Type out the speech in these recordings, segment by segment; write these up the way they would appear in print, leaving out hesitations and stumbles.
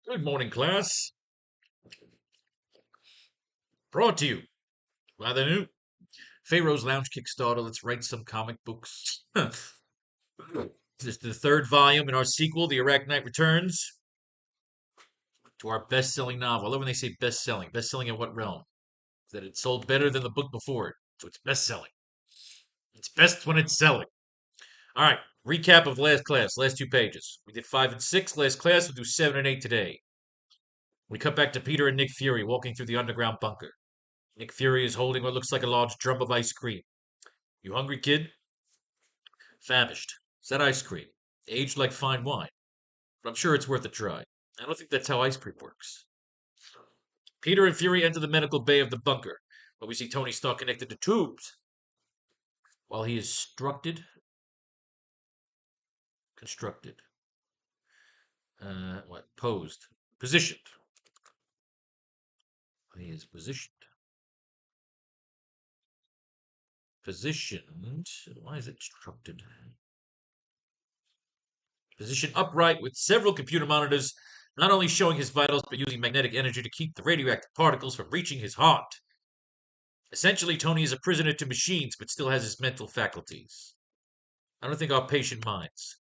Good morning, class. Brought to you by the new Faro's Lounge Kickstarter. Let's write some comic books. This is the third volume in our sequel, The AracKnight Returns, to our best-selling novel. I love when they say best-selling. Best-selling in what realm? That it sold better than the book before it, so it's best-selling. It's best when it's selling. All right, recap of last class, last 2 pages. We did 5 and 6 last class. We'll do 7 and 8 today. We cut back to Peter and Nick Fury walking through the underground bunker. Nick Fury is holding what looks like a large drum of ice cream. You hungry, kid? Famished. Is that ice cream? Aged like fine wine. But I'm sure it's worth a try. I don't think that's how ice cream works. Peter and Fury enter the medical bay of the bunker, where we see Tony Stark connected to tubes, while he is constructed, posed, positioned. He is positioned. Why is it constructed? Positioned upright with several computer monitors, not only showing his vitals, but using magnetic energy to keep the radioactive particles from reaching his heart. Essentially, Tony is a prisoner to machines, but still has his mental faculties. I don't think our patient minds.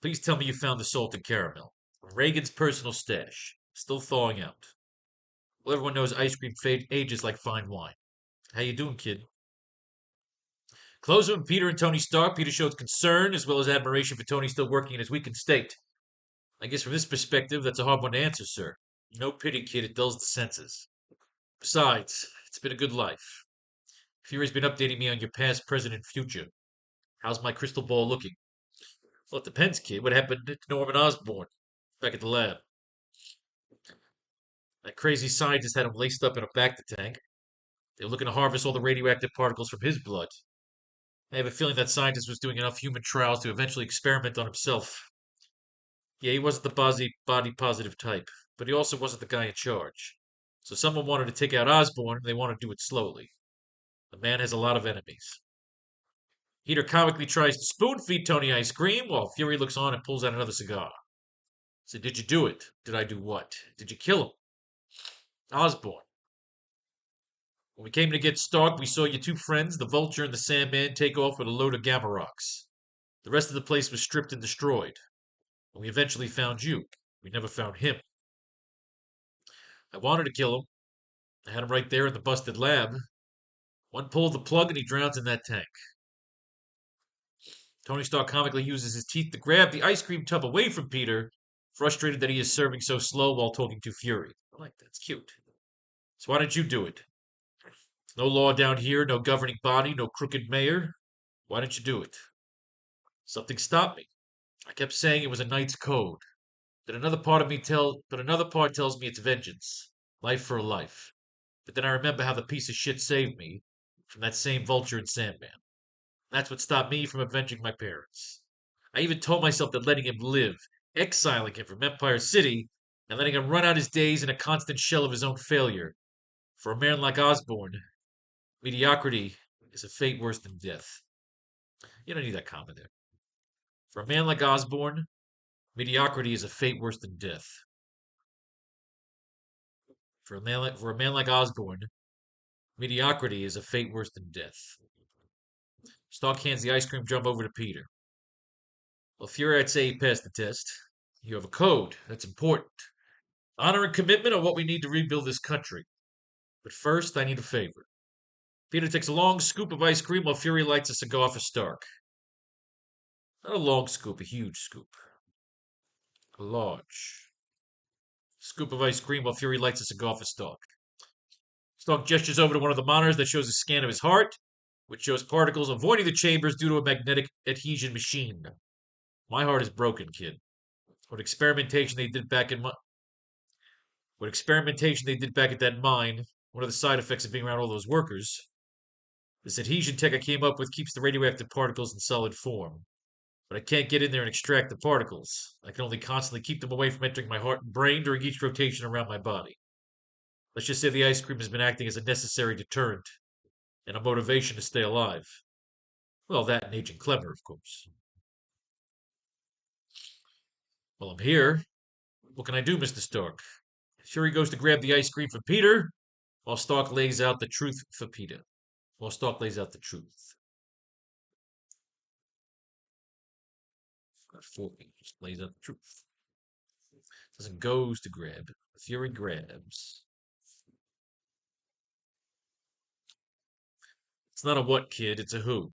Please tell me you found the salted caramel. Reagan's personal stash. Still thawing out. Well, everyone knows ice cream ages like fine wine. How you doing, kid? Closer with Peter and Tony Stark. Peter shows concern as well as admiration for Tony still working in his weakened state. I guess from this perspective, that's a hard one to answer, sir. No pity, kid. It dulls the senses. Besides, it's been a good life. Fury's been updating me on your past, present, and future. How's my crystal ball looking? Well, it depends, kid. What happened to Norman Osborn back at the lab? That crazy scientist had him laced up in a bacta tank. They were looking to harvest all the radioactive particles from his blood. I have a feeling that scientist was doing enough human trials to eventually experiment on himself. Yeah, he wasn't the body positive type, but he also wasn't the guy in charge. So someone wanted to take out Osborn, and they want to do it slowly. The man has a lot of enemies. Peter comically tries to spoon feed Tony ice cream, while Fury looks on and pulls out another cigar. So, did you do it? Did I do what? Did you kill him? Osborn. When we came to get Stark, we saw your two friends, the Vulture and the Sandman, take off with a load of gamma rocks. The rest of the place was stripped and destroyed. And we eventually found you. We never found him. I wanted to kill him. I had him right there in the busted lab. One pull of the plug and he drowns in that tank. Tony Stark comically uses his teeth to grab the ice cream tub away from Peter, frustrated that he is serving so slow while talking to Fury. I like that. It's cute. So why didn't you do it? No law down here, no governing body, no crooked mayor. Why didn't you do it? Something stopped me. I kept saying it was a knight's code. But another part tells me it's vengeance. Life for a life. But then I remember how the piece of shit saved me from that same vulture and Sandman. That's what stopped me from avenging my parents. I even told myself that letting him live, exiling him from Empire City, and letting him run out his days in a constant shell of his own failure. For a man like Osborn, mediocrity is a fate worse than death. You don't need that comma there. For a man like Osborn, mediocrity is a fate worse than death. For a man like Osborn, mediocrity is a fate worse than death. Stark hands the ice cream drum over to Peter. Well, Fury, I'd say he passed the test. You have a code. That's important. Honor and commitment are what we need to rebuild this country. But first, I need a favor. Peter takes a long scoop of ice cream while Fury lights a cigar for Stark. Not a long scoop, a huge scoop. A large scoop of ice cream while Fury lights a cigar for Stark. Stark gestures over to one of the monitors that shows a scan of his heart, which shows particles avoiding the chambers due to a magnetic adhesion machine. My heart is broken, kid. What experimentation they did back in what experimentation they did back at that mine, one of the side effects of being around all those workers. This adhesion tech I came up with keeps the radioactive particles in solid form. But I can't get in there and extract the particles. I can only constantly keep them away from entering my heart and brain during each rotation around my body. Let's just say the ice cream has been acting as a necessary deterrent and a motivation to stay alive. Well, that and Agent Clever, of course. Well, I'm here. What can I do, Mr. Stark? Fury goes to grab the ice cream for Peter, while Stark lays out the truth for Peter. While Stark lays out the truth. Got 4 pages. Lays out the truth. Doesn't goes to grab. Fury grabs. It's not a what, kid. It's a who.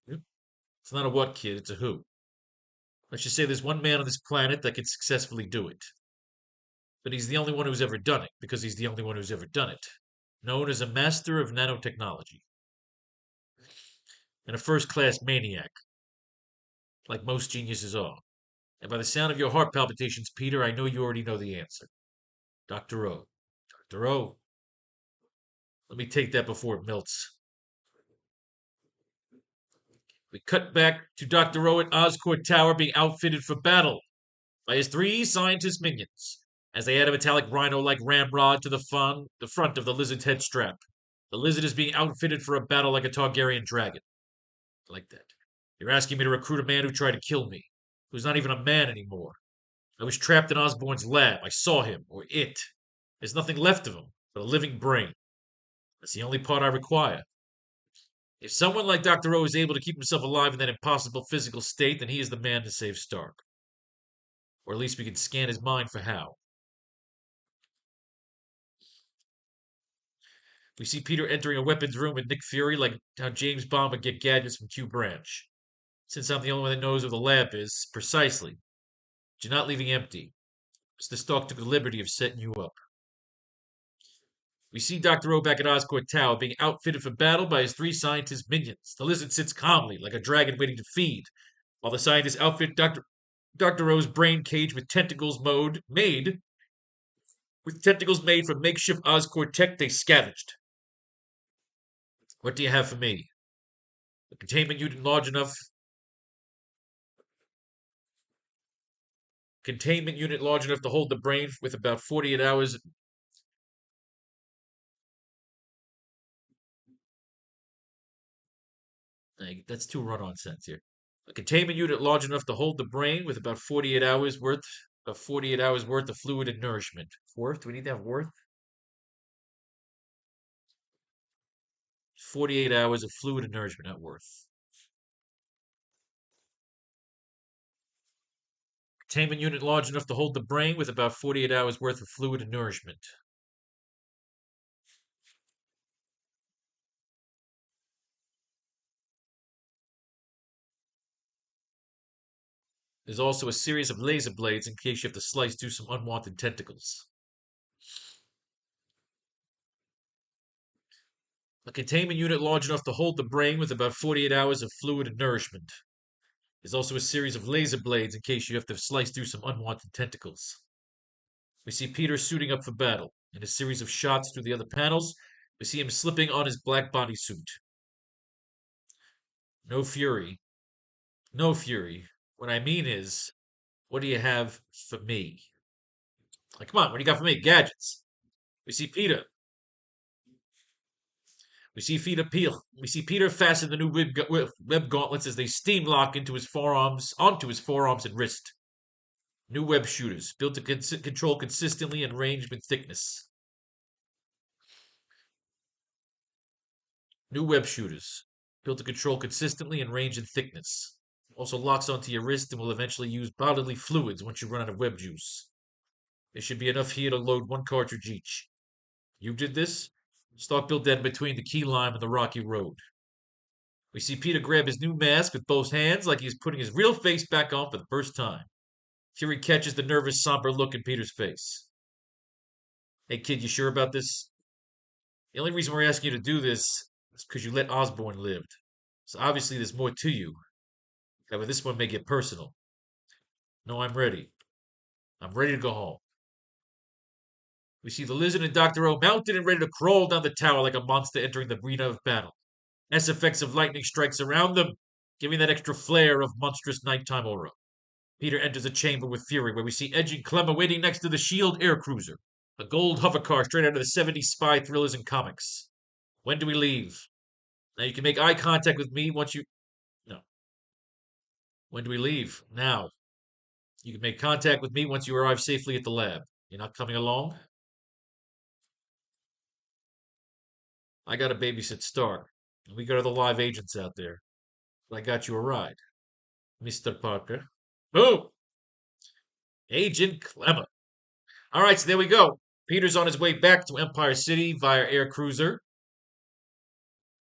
Yep. It's not a what, kid. It's a who. Let's just say there's one man on this planet that can successfully do it. But he's the only one who's ever done it, because he's the only one who's ever done it. Known as a master of nanotechnology. And a first-class maniac, like most geniuses are. And by the sound of your heart palpitations, Peter, I know you already know the answer. Dr. O. Dr. O. Let me take that before it melts. We cut back to Dr. O at Oscorp Tower being outfitted for battle by his 3 scientist minions as they add a metallic rhino-like ramrod to the front of the lizard's head strap. The lizard is being outfitted for a battle like a Targaryen dragon. I like that. You're asking me to recruit a man who tried to kill me, who's not even a man anymore. I was trapped in Osborn's lab. I saw him, or it. There's nothing left of him but a living brain. That's the only part I require. If someone like Dr. O is able to keep himself alive in that impossible physical state, then he is the man to save Stark. Or at least we can scan his mind for how. We see Peter entering a weapons room with Nick Fury like how James Bond would get gadgets from Q Branch. Since I'm the only one that knows where the lab is, precisely. But you're not leaving empty. Mr. Stark took the liberty of setting you up. We see Dr. O back at Oscorp Tower being outfitted for battle by his 3 scientist minions. The lizard sits calmly, like a dragon waiting to feed, while the scientists outfit Dr. O's brain cage with tentacles made from makeshift Oscorp tech they scavenged. What do you have for me? A containment unit large enough to hold the brain with about 48 hours. That's 2 run-on sense here. A containment unit large enough to hold the brain with about 48 hours worth of fluid and nourishment. Worth? Do we need to have worth? 48 hours of fluid and nourishment, not worth. Containment unit large enough to hold the brain with about 48 hours worth of fluid and nourishment. There's also a series of laser blades in case you have to slice through some unwanted tentacles. A containment unit large enough to hold the brain with about 48 hours of fluid and nourishment. There's also a series of laser blades in case you have to slice through some unwanted tentacles. We see Peter suiting up for battle. In a series of shots through the other panels, we see him slipping on his black bodysuit. No Fury. No Fury. What I mean is, what do you have for me? Like, come on, what do you got for me? Gadgets. We see Peter. We see Peter fasten the new web gauntlets as they steam lock onto his forearms and wrist. New web shooters, built to control consistently and range with thickness. New web shooters, built to control consistently and range and thickness. Also locks onto your wrist and will eventually use bodily fluids once you run out of web juice. There should be enough here to load 1 cartridge each. You did this? Stark built that between the key lime and the rocky road. We see Peter grab his new mask with both hands like he's putting his real face back on for the first time. Fury catches the nervous, somber look in Peter's face. Hey kid, you sure about this? The only reason we're asking you to do this is because you let Osborn live. So obviously there's more to you. However, this one may get personal. No, I'm ready. I'm ready to go home. We see the lizard and Dr. O mounted and ready to crawl down the tower like a monster entering the arena of battle. Effects of lightning strikes around them, giving that extra flair of monstrous nighttime aura. Peter enters a chamber with Fury, where we see Edge and Clem waiting next to the Shield air cruiser, a gold hovercar straight out of the 70s spy thrillers and comics. When do we leave? Now you can make eye contact with me once you. No. When do we leave? Now. You can make contact with me once you arrive safely at the lab. You're not coming along? I got to babysit Stark. We got other live agents out there. I got you a ride, Mr. Parker. Boom! Agent Clemmer. All right, so there we go. Peter's on his way back to Empire City via air cruiser.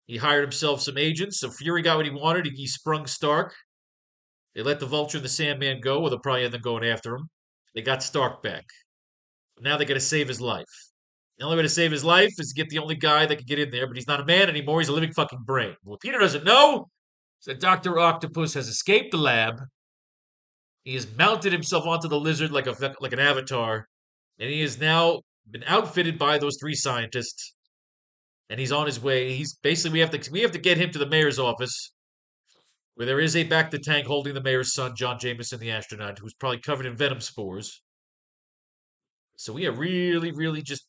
He hired himself some agents, so Fury got what he wanted. He sprung Stark. They let the Vulture and the Sandman go, or they'll probably end up going after him. They got Stark back. Now they got to save his life. The only way to save his life is to get the only guy that can get in there, but he's not a man anymore. He's a living fucking brain. What Peter doesn't know is that Dr. Octopus has escaped the lab. He has mounted himself onto the lizard like an avatar, and he has now been outfitted by those three scientists. And he's on his way. He's basically we have to get him to the mayor's office, where there is a back to tank holding the mayor's son, John Jameson, the astronaut, who's probably covered in venom spores. So we are really, really just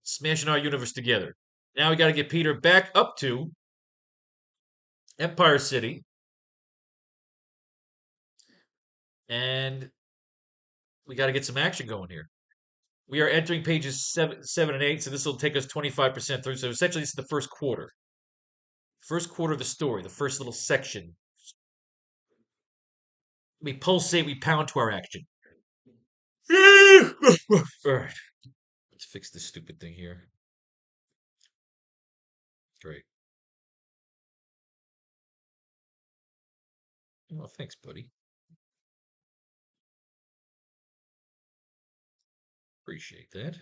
smashing our universe together. Now we got to get Peter back up to Empire City, and we got to get some action going here. We are entering pages 7 and 8, so this will take us 25% through. So essentially, this is the first quarter. First quarter of the story, the first little section. We pulsate, we pound to our action. All right. Let's fix this stupid thing here. Great. Well, thanks, buddy. Appreciate that.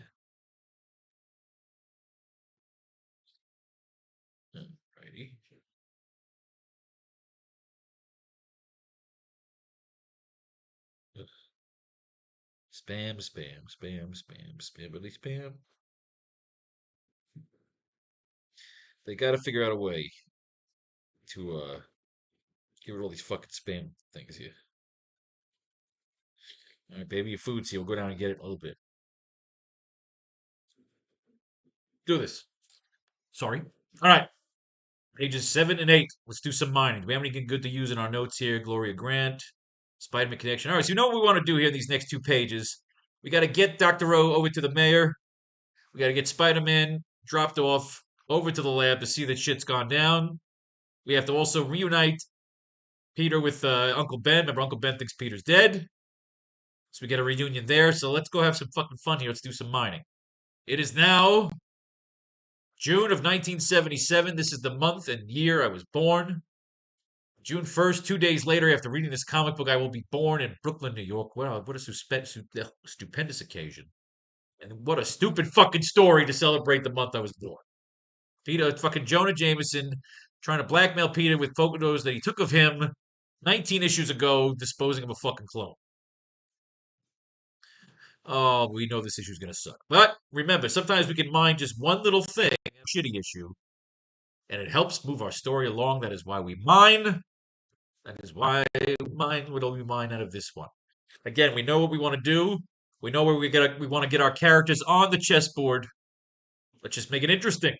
Alrighty. Spam, spam, spam, spam, spammity spam. They got to figure out a way to get rid of all these fucking spam things here. All right, baby, your food's here. We'll go down and get it in a little bit. Do this. Sorry. All right. Pages 7 and 8. Let's do some mining. Do we have anything good to use in our notes here? Gloria Grant, Spider-Man connection. All right, so you know what we want to do here in these next 2 pages? We got to get Dr. O over to the mayor. We got to get Spider-Man dropped off over to the lab to see that shit's gone down. We have to also reunite Peter with Uncle Ben. Remember, Uncle Ben thinks Peter's dead. So we get a reunion there. So let's go have some fucking fun here. Let's do some mining. It is now June of 1977. This is the month and year I was born. June 1st, 2 days later, after reading this comic book, I will be born in Brooklyn, New York. Wow, what a stupendous occasion. And what a stupid fucking story to celebrate the month I was born. Peter, fucking Jonah Jameson, trying to blackmail Peter with photos that he took of him 19 issues ago, disposing of a fucking clone. Oh, we know this issue is going to suck. But remember, sometimes we can mine just one little thing, a shitty issue, and it helps move our story along. That is why we mine. That is why we mine what we mine out of this one. Again, we know what we want to do. We know where we want to get our characters on the chessboard. Let's just make it interesting.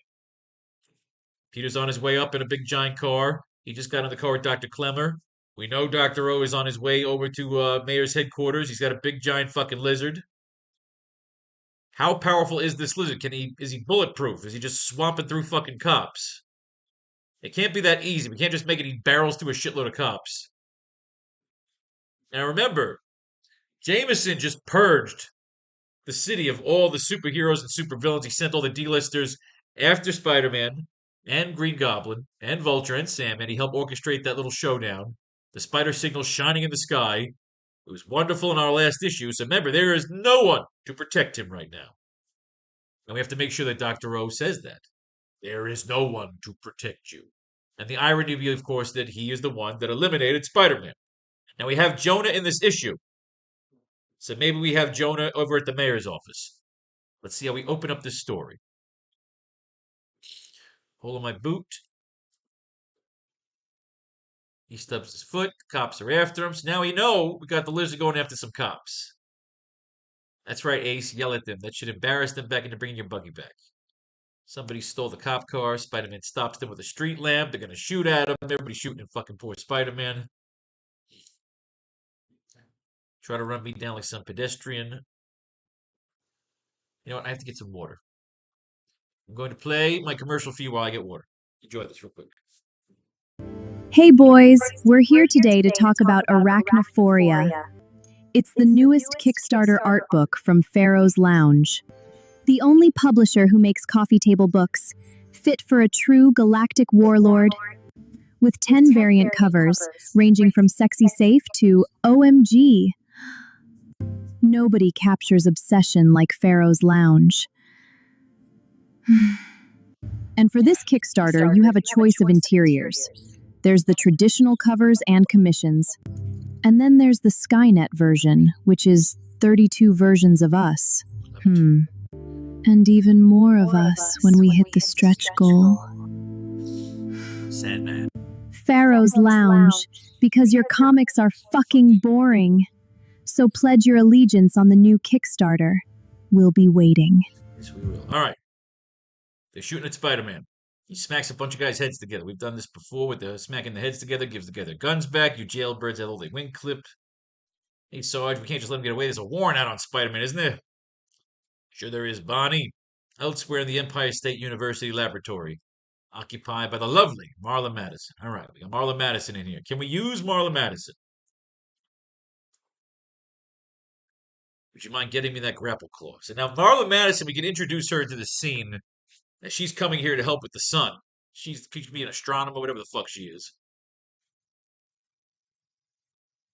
Peter's on his way up in a big giant car. He just got in the car with Dr. Clemmer. We know Dr. O is on his way over to Mayor's headquarters. He's got a big giant fucking lizard. How powerful is this lizard? Is he bulletproof? Is he just swamping through fucking cops? It can't be that easy. We can't just make it he barrels through a shitload of cops. Now remember, Jameson just purged the city of all the superheroes and supervillains. He sent all the D-listers after Spider-Man and Green Goblin and Vulture and Sandman. He helped orchestrate that little showdown. The spider signal shining in the sky. It was wonderful in our last issue. So remember, there is no one to protect him right now. And we have to make sure that Dr. O says that. There is no one to protect you. And the irony, of course, that he is the one that eliminated Spider-Man. Now we have Jonah in this issue. So maybe we have Jonah over at the mayor's office. Let's see how we open up this story. Hole in my boot. He stubs his foot. The cops are after him. So now we know we got the lizard going after some cops. That's right, Ace. Yell at them. That should embarrass them back into bringing your buggy back. Somebody stole the cop car. Spider-Man stops them with a street lamp. They're going to shoot at him. Everybody's shooting at fucking poor Spider-Man. Try to run me down like some pedestrian. You know what? I have to get some water. I'm going to play my commercial for you while I get water. Enjoy this real quick. Hey boys, we're here today to talk about Arachnophoria. It's the newest Kickstarter art book from Faro's Lounge. The only publisher who makes coffee table books, fit for a true galactic warlord. With 10 variant covers, ranging from sexy safe to OMG. Nobody captures obsession like Faro's Lounge. And for this Kickstarter, you have a choice of interiors. There's the traditional covers and commissions. And then there's the Skynet version, which is 32 versions of us. And even more of us when we hit the stretch goal. Sandman. Faro's Lounge, because your comics are fucking boring. So pledge your allegiance on the new Kickstarter. We'll be waiting. Yes, we will. All right. They're shooting at Spider-Man. He smacks a bunch of guys' heads together. We've done this before with the smacking the heads together, gives the guns back. You jailbirds have all their wing clipped. Hey, Sarge, we can't just let him get away. There's a warrant out on Spider-Man, isn't there? Sure there is, Bonnie. Elsewhere in the Empire State University laboratory, occupied by the lovely Marla Madison. All right, we got Marla Madison in here. Can we use Marla Madison? Would you mind getting me that grapple claw? So now Marla Madison, we can introduce her into the scene. She's coming here to help with the sun. She could be an astronomer, whatever the fuck she is.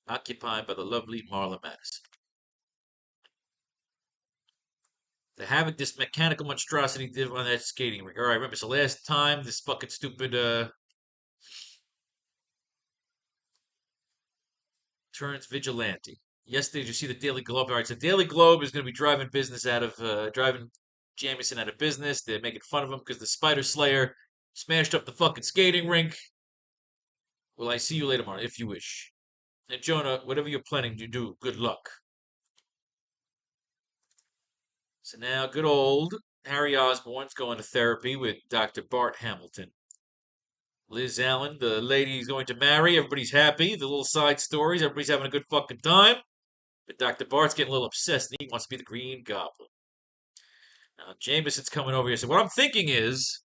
Occupied by the lovely Marla Madison. The havoc this mechanical monstrosity did on that skating rink. All right, remember, so last time this fucking stupid turns vigilante. Yesterday, did you see the Daily Globe? All right, so Daily Globe is going to be driving Jameson out of business. They're making fun of him because the Spider Slayer smashed up the fucking skating rink. Well, I see you later, Martin, if you wish. And Jonah, whatever you're planning to do, good luck. So now, good old Harry Osborn's going to therapy with Dr. Bart Hamilton. Liz Allen, the lady he's going to marry, everybody's happy. The little side stories, everybody's having a good fucking time. But Dr. Bart's getting a little obsessed, and he wants to be the Green Goblin. Now, Jameson's coming over here. So what I'm thinking is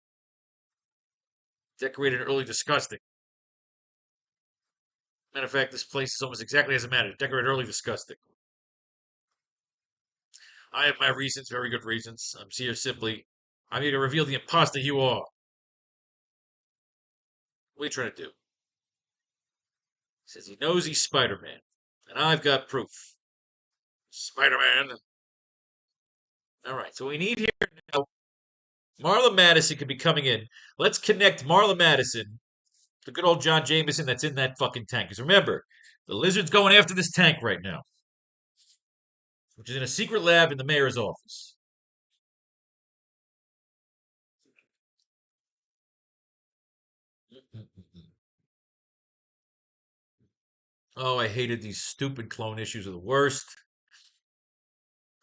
decorated early disgusting. Matter of fact, this place is almost exactly as it mattered. Decorated early disgusting. I have my reasons, very good reasons. I'm here simply. I'm here to reveal the imposter you are. What are you trying to do? He says he knows he's Spider-Man. And I've got proof. Spider-Man. All right, so we need here now. Marla Madison could be coming in. Let's connect Marla Madison to good old John Jameson that's in that fucking tank. Because remember, the lizard's going after this tank right now, which is in a secret lab in the mayor's office. Oh, I hated these stupid clone issues are the worst.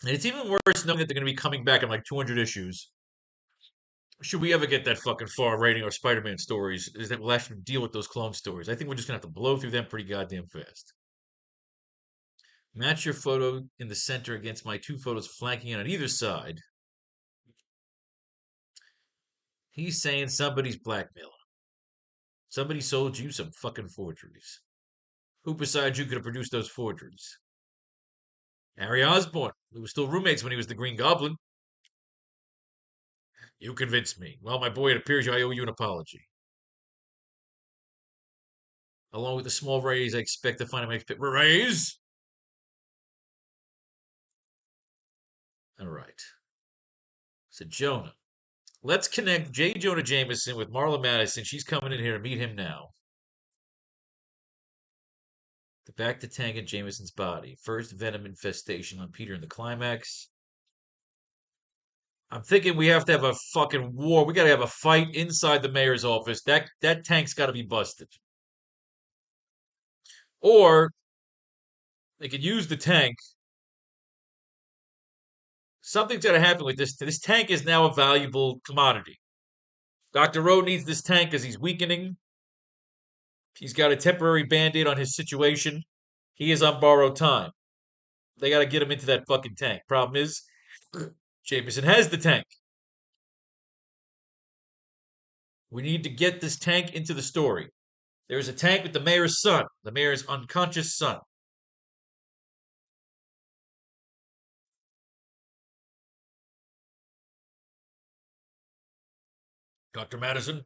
And it's even worse knowing that they're going to be coming back in like 200 issues. Should we ever get that fucking far writing our Spider-Man stories, is that we'll actually deal with those clone stories. I think we're just going to have to blow through them pretty goddamn fast. Match your photo in the center against my two photos flanking it on either side. He's saying somebody's blackmailing him. Somebody sold you some fucking forgeries. Who besides you could have produced those forgeries? Harry Osborn, who was still roommates when he was the Green Goblin. You convinced me. Well, my boy, it appears I owe you an apology. Along with the small raise, I expect to find him expect raise. All right. So Jonah, let's connect J. Jonah Jameson with Marla Madison. She's coming in here to meet him now. The back to Tank and Jameson's body. First venom infestation on Peter in the climax. I'm thinking we have to have a fucking war. We got to have a fight inside the mayor's office. That tank's got to be busted. Or they could use the tank. Something's got to happen with this. This tank is now a valuable commodity. Dr. Rowe needs this tank because he's weakening. He's got a temporary band-aid on his situation. He is on borrowed time. They got to get him into that fucking tank. Problem is, Jameson has the tank. We need to get this tank into the story. There's a tank with the mayor's son, the mayor's unconscious son. Dr. Madison?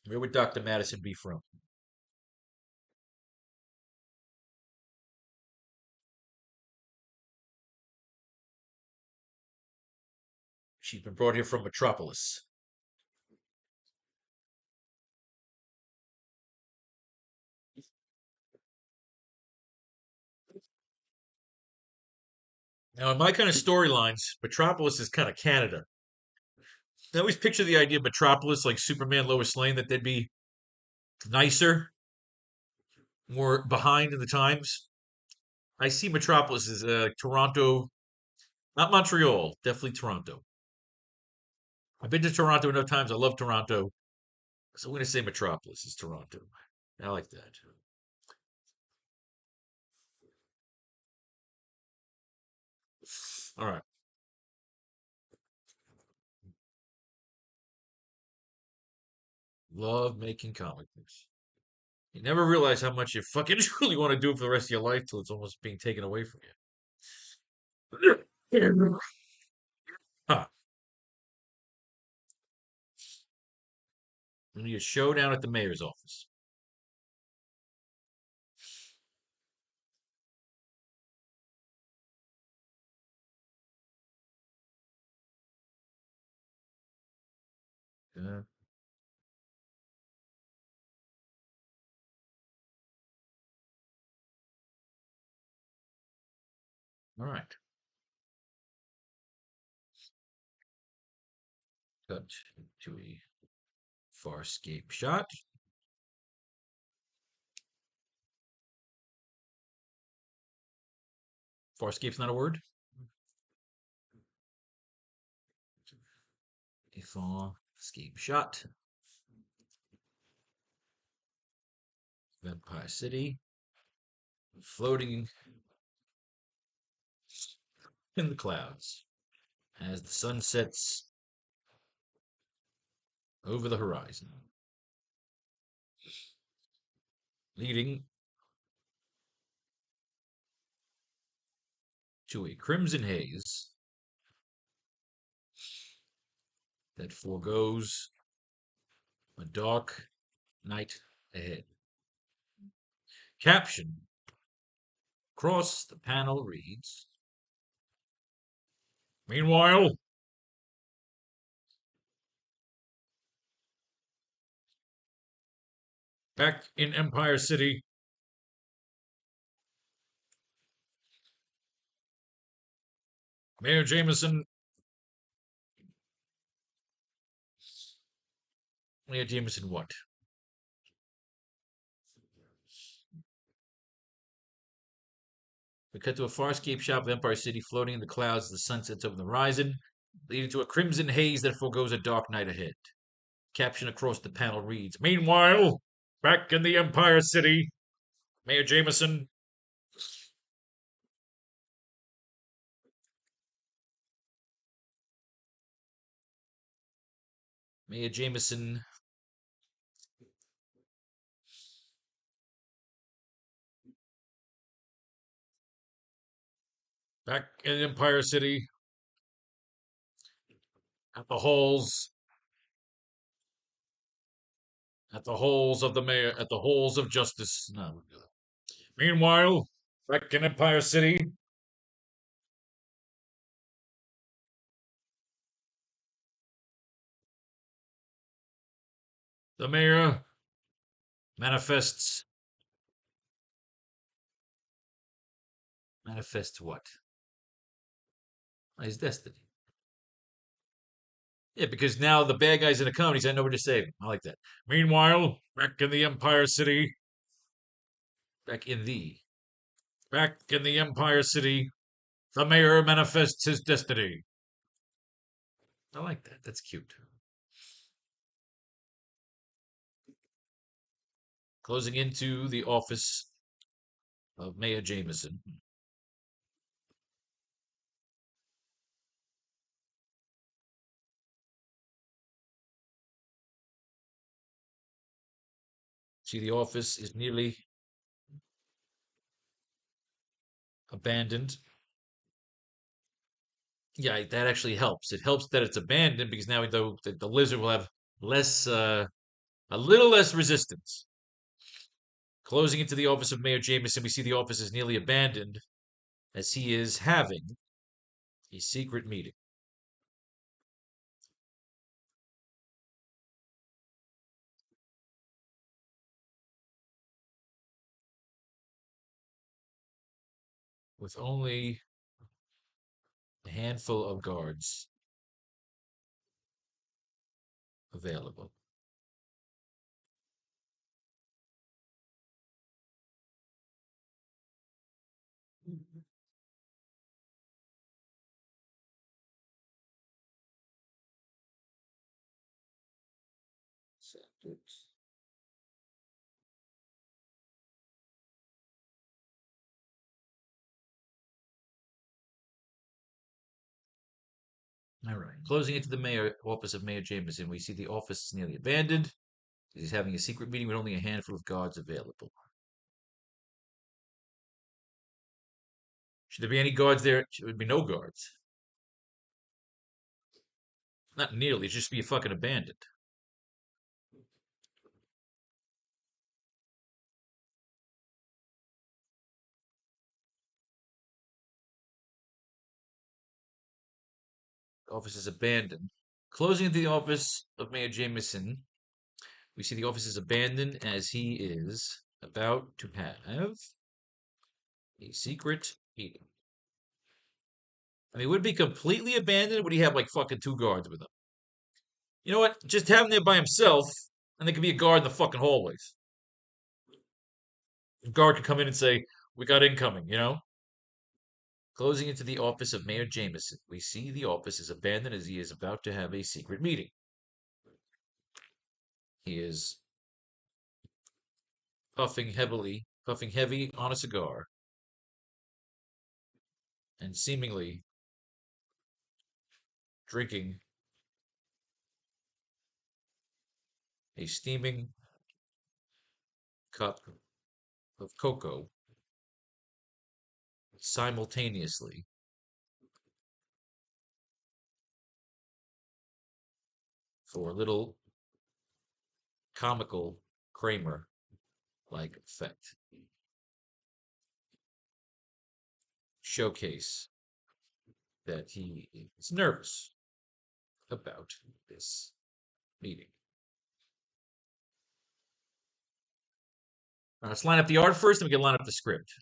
Where would Dr. Madison be from? She's been brought here from Metropolis. Now, in my kind of storylines, Metropolis is kind of Canada. I always picture the idea of Metropolis like Superman, Lois Lane, that they'd be nicer, more behind in the times. I see Metropolis as Toronto, not Montreal, definitely Toronto. I've been to Toronto enough times. I love Toronto. So I'm going to say Metropolis is Toronto. I like that. All right. Love making comic books. You never realize how much you fucking truly want to do it for the rest of your life till it's almost being taken away from you. Huh. We need a showdown at the mayor's office. Uh, all right. Cut to a Farscape shot. Farscape's not a word. A Farscape shot. Vampire City. Floating in the clouds as the sun sets over the horizon, leading to a crimson haze that foregoes a dark night ahead. Caption across the panel reads, Meanwhile, back in Empire City, Mayor Jameson. Mayor Jameson, what? We cut to a farscape shop of Empire City floating in the clouds as the sun sets over the horizon, leading to a crimson haze that foregoes a dark night ahead. Caption across the panel reads, Meanwhile, back in the Empire City, Mayor Jameson. Mayor Jameson. Back in Empire City, at the halls, at the halls of the mayor, at the halls of justice. No. Meanwhile, back in Empire City, the mayor manifests. Manifests what? His destiny. Yeah, because now the bad guys in the comedies, I know where to save him. I like that. Meanwhile, back in the Empire City, back in the, back in the Empire City, the mayor manifests his destiny. I like that. That's cute. Closing into the office of Mayor Jameson. See, the office is nearly abandoned. Yeah, that actually helps. It helps that it's abandoned because now we know that the lizard will have less, a little less resistance. Closing into the office of Mayor Jameson, we see the office is nearly abandoned as he is having a secret meeting with only a handful of guards available. All right. Closing into the mayor office of Mayor Jameson, we see the office is nearly abandoned. He's having a secret meeting with only a handful of guards available. Should there be any guards there? Should there be no guards? Not nearly. It should just be fucking abandoned. The office is abandoned. Closing into the office of Mayor Jameson, we see the office is abandoned as he is about to have a secret meeting. I mean, would it be completely abandoned? Or would he have like fucking two guards with him? You know what? Just have him there by himself, and there could be a guard in the fucking hallways. A guard could come in and say, "We got incoming," you know? Closing into the office of Mayor Jameson, we see the office is abandoned as he is about to have a secret meeting. He is puffing heavy on a cigar, and seemingly drinking a steaming cup of cocoa simultaneously for a little comical Kramer like effect. Showcase that he is nervous about this meeting. All right, let's line up the art first, and we can line up the script.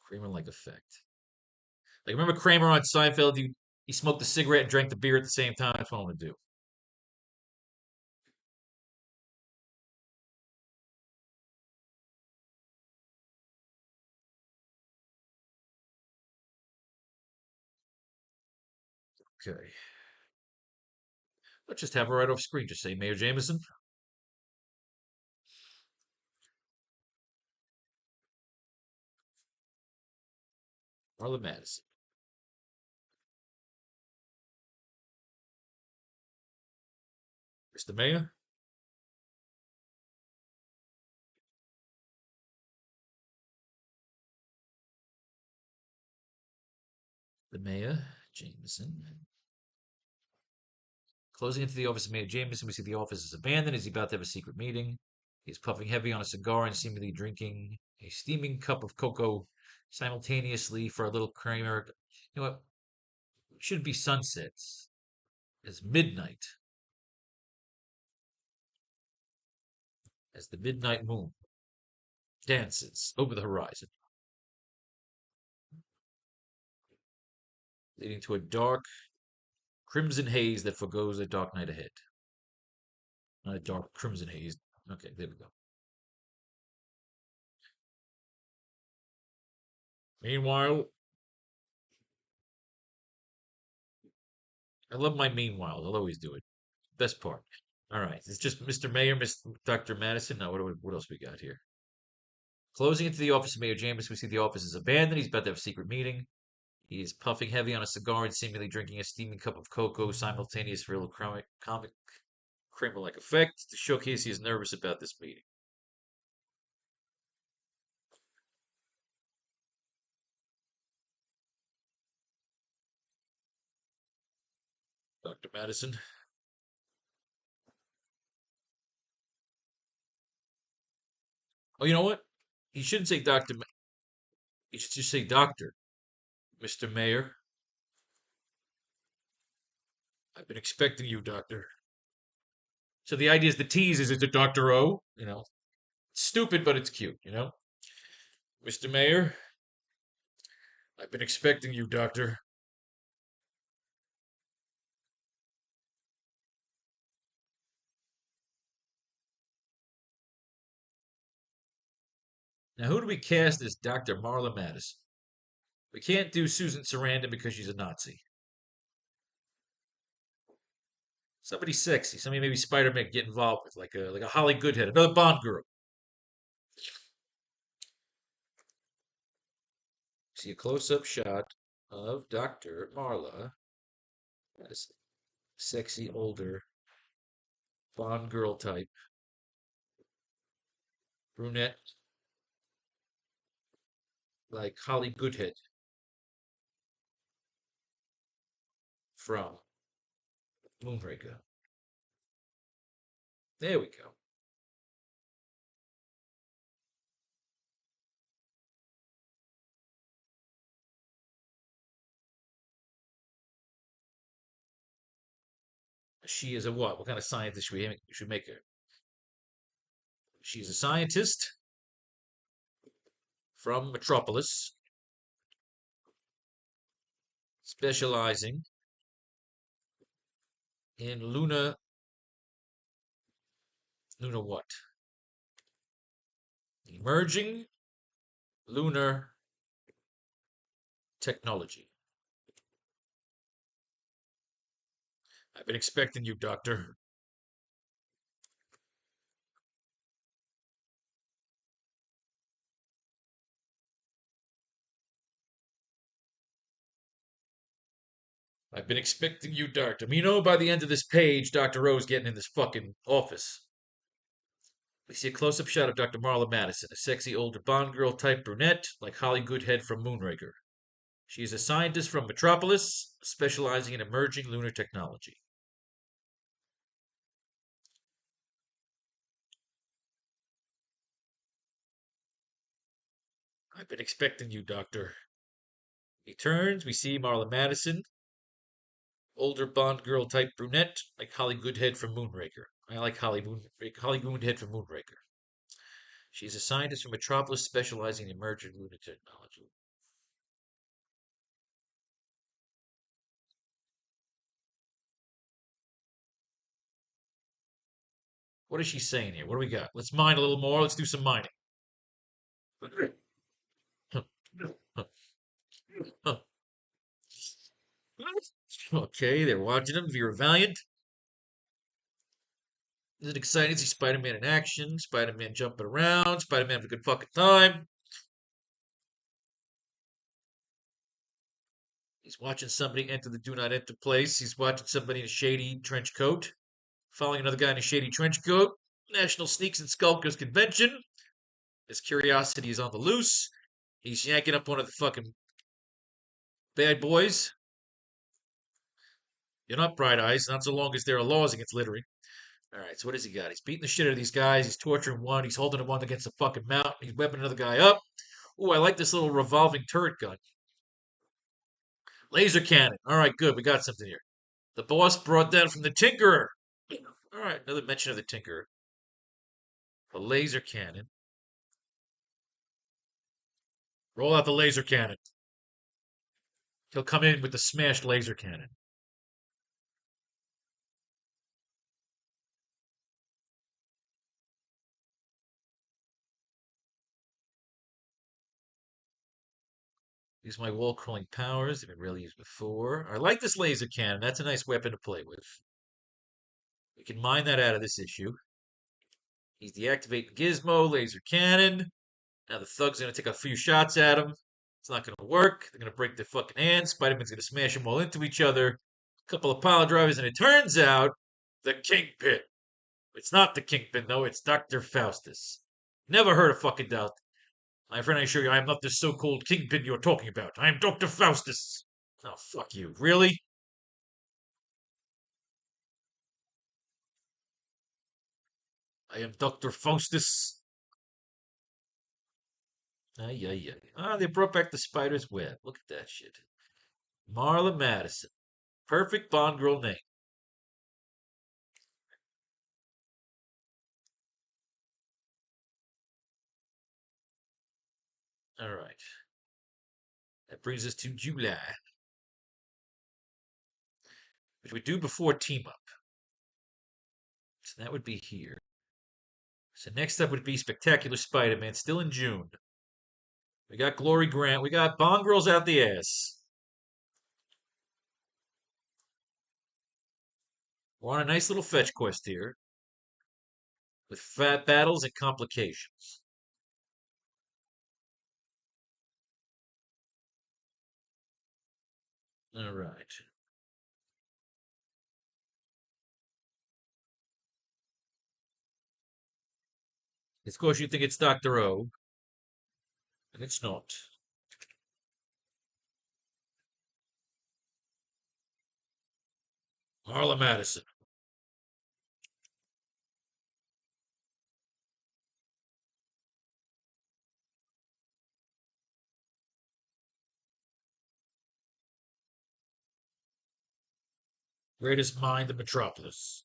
Kramer-like effect. Like, remember Kramer on Seinfeld? He smoked the cigarette and drank the beer at the same time. That's what I'm gonna do. Okay. Let's just have her right off screen. Just say Mayor Jameson or Madison. Mr. Mayor, the Mayor Jameson. Closing into the office of Mayor Jameson, we see the office is abandoned. He's about to have a secret meeting. He's puffing heavy on a cigar and seemingly drinking a steaming cup of cocoa simultaneously for a little Kramer. You know what? It should be sunsets. As midnight, as the midnight moon dances over the horizon, leading to a dark crimson haze that forgoes a dark night ahead. Not a dark crimson haze. Okay, there we go. Meanwhile, I love my meanwhile. I'll always do it. Best part. All right, it's just Mr. Mayor, Miss Dr. Madison. Now, what else we got here? Closing into the office of Mayor James, we see the office is abandoned. He's about to have a secret meeting. He is puffing heavy on a cigar and seemingly drinking a steaming cup of cocoa simultaneous for a little comic Kramer-like effect to showcase he is nervous about this meeting. Dr. Madison. Oh, you know what? He shouldn't say Dr. He should just say Doctor. Mr. Mayor, I've been expecting you, Doctor. So the idea is the tease is it's a Dr. O, stupid, but it's cute, Mr. Mayor, I've been expecting you, Doctor. Now, who do we cast as Dr. Marla Madison? We can't do Susan Sarandon because she's a Nazi. Somebody sexy, somebody maybe Spider-Man get involved with, like a Holly Goodhead, another Bond girl. See a close-up shot of Dr. Marla as sexy older Bond girl type, brunette, like Holly Goodhead from Moonraker. There we go. She is a what? What kind of scientist should make her? She's a scientist from Metropolis, specializing in Luna what? Emerging lunar technology. I've been expecting you, Doctor. I've been expecting you, Doctor. By the end of this page, Dr. Rose getting in this fucking office. We see a close-up shot of Dr. Marla Madison, a sexy older Bond girl type brunette, like Holly Goodhead from Moonraker. She is a scientist from Metropolis, specializing in emerging lunar technology. I've been expecting you, Doctor. He turns, we see Marla Madison, older Bond girl type brunette, like Holly Goodhead from Moonraker. I like Holly Goodhead from Moonraker. She's a scientist from Metropolis specializing in emerging lunar technology. What is she saying here? What do we got? Let's mine a little more. Let's do some mining. Okay, they're watching him. Vera Valiant. Is it exciting to see Spider-Man in action? Spider-Man jumping around. Spider-Man having a good fucking time. He's watching somebody enter the do not enter place. He's watching somebody in a shady trench coat. Following another guy in a shady trench coat. National Sneaks and Skulkers Convention. His curiosity is on the loose. He's yanking up one of the fucking bad boys. You're not Bright Eyes, not so long as there are laws against littering. All right, so what has he got? He's beating the shit out of these guys. He's torturing one. He's holding one against a fucking mountain. He's webbing another guy up. Ooh, I like this little revolving turret gun. Laser cannon. All right, good. We got something here. The boss brought down from the Tinkerer. All right, another mention of the Tinkerer. The laser cannon. Roll out the laser cannon. He'll come in with the smashed laser cannon. Use my wall crawling powers. They've been really used before. I like this laser cannon. That's a nice weapon to play with. We can mine that out of this issue. He's deactivating Gizmo, laser cannon. Now the thug's gonna take a few shots at him. It's not gonna work. They're gonna break their fucking hands. Spider-Man's gonna smash them all into each other. A couple of pile drivers, and it turns out the Kingpin. It's not the Kingpin, though. It's Dr. Faustus. Never heard of fucking doubt. My friend, I assure you, I am not this so-called Kingpin you're talking about. I am Dr. Faustus. Oh, fuck you. Really? I am Dr. Faustus. Ay, ay, ay. Ah, they brought back the spider's web. Look at that shit. Marla Madison. Perfect Bond girl name. All right. That brings us to July, which we do before team up. So that would be here. So next up would be Spectacular Spider-Man, still in June. We got Glory Grant. We got Bond girls out the ass. We're on a nice little fetch quest here with fat battles and complications. All right. Of course, you think it's Dr. O, and it's not. Marla Madison. Greatest mind in Metropolis.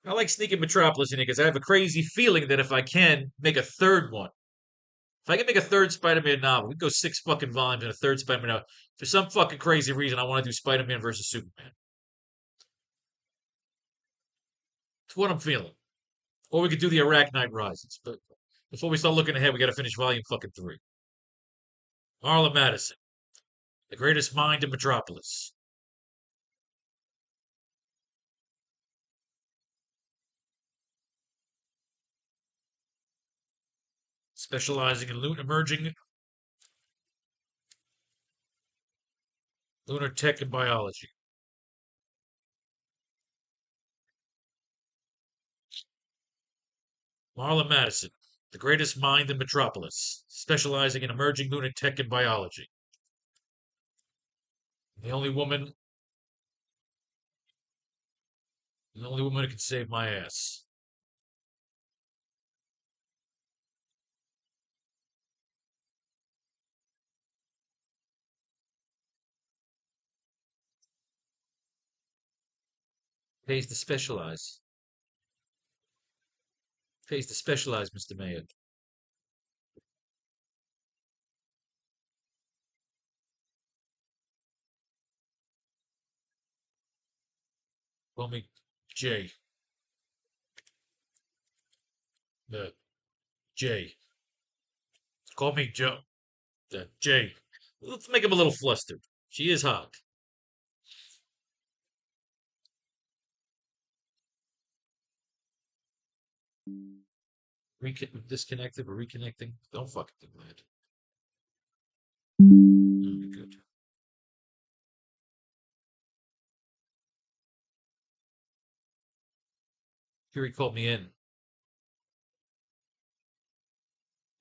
I like sneaking Metropolis in here because I have a crazy feeling that if I can make a third one, if I can make a third Spider-Man novel, we can go 6 fucking volumes in a third Spider-Man novel. For some fucking crazy reason, I want to do Spider-Man versus Superman. It's what I'm feeling. Or we could do the AracKnight Rises. But before we start looking ahead, we got to finish volume fucking 3. Marla Madison, the greatest mind in Metropolis. Specializing in emerging lunar tech and biology. Marla Madison, the greatest mind in Metropolis, specializing in emerging lunar tech and biology. The only woman, the only woman who can save my ass. Pays to specialize. Pays to specialize, Mr. Mayor. Call me Jay. Jay. Call me Joe. Jay. Let's make him a little flustered. She is hot. Disconnected or reconnecting? Don't fucking do that. Mm, good. Fury called me in.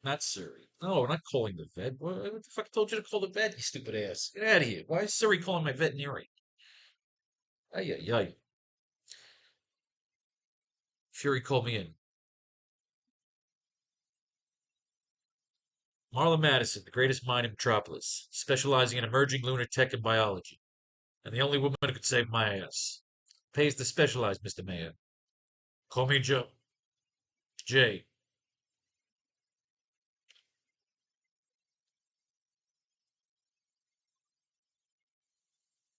Not Siri. No, we're not calling the vet. What the fuck told you to call the vet, you stupid ass? Get out of here. Why is Siri calling my veterinarian? Ay, ay, ay. Fury called me in. Marla Madison, the greatest mind in Metropolis, specializing in emerging lunar tech and biology, and the only woman who could save my ass. Pays to specialize, Mr. Mayor. Call me Joe. Jay.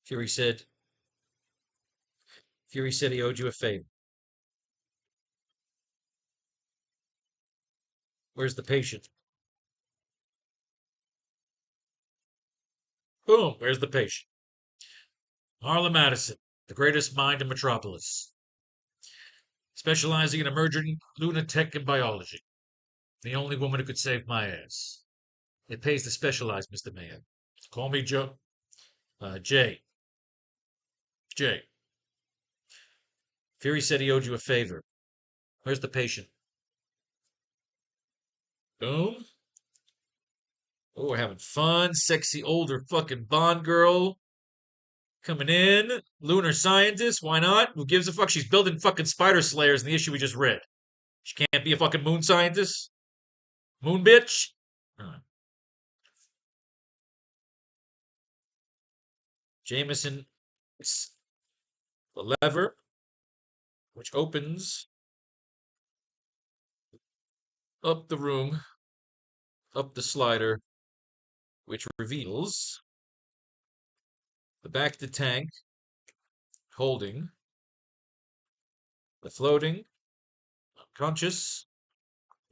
Fury said. Fury said he owed you a favor. Where's the patient? Boom. Where's the patient? Marla Madison, the greatest mind in Metropolis, specializing in emerging lunar tech and biology. The only woman who could save my ass. It pays to specialize, Mr. Mayor. Call me Joe. Jay. Jay. Fury said he owed you a favor. Where's the patient? Boom. Oh, we're having fun. Sexy older fucking Bond girl coming in. Lunar scientist. Why not? Who gives a fuck? She's building fucking spider slayers in the issue we just read. She can't be a fucking moon scientist. Moon bitch. Jameson, the lever, which opens up the room, up the slider, which reveals the back of the tank holding the floating, unconscious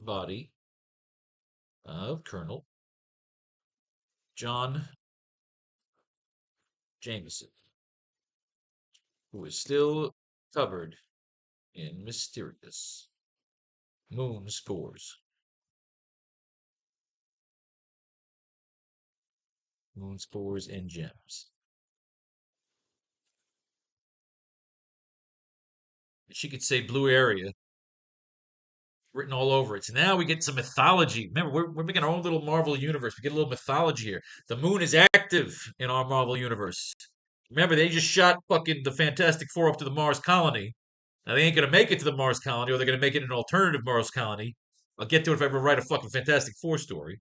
body of Colonel John Jameson, who is still covered in mysterious moon spores. Moon spores and gems. She could say blue area written all over it. So now we get some mythology. Remember, we're making our own little Marvel universe. We get a little mythology here. The moon is active in our Marvel universe. Remember, they just shot fucking the Fantastic Four up to the Mars colony. Now they ain't gonna make it to the Mars colony, or they're gonna make it an alternative Mars colony. I'll get to it if I ever write a fucking Fantastic Four story.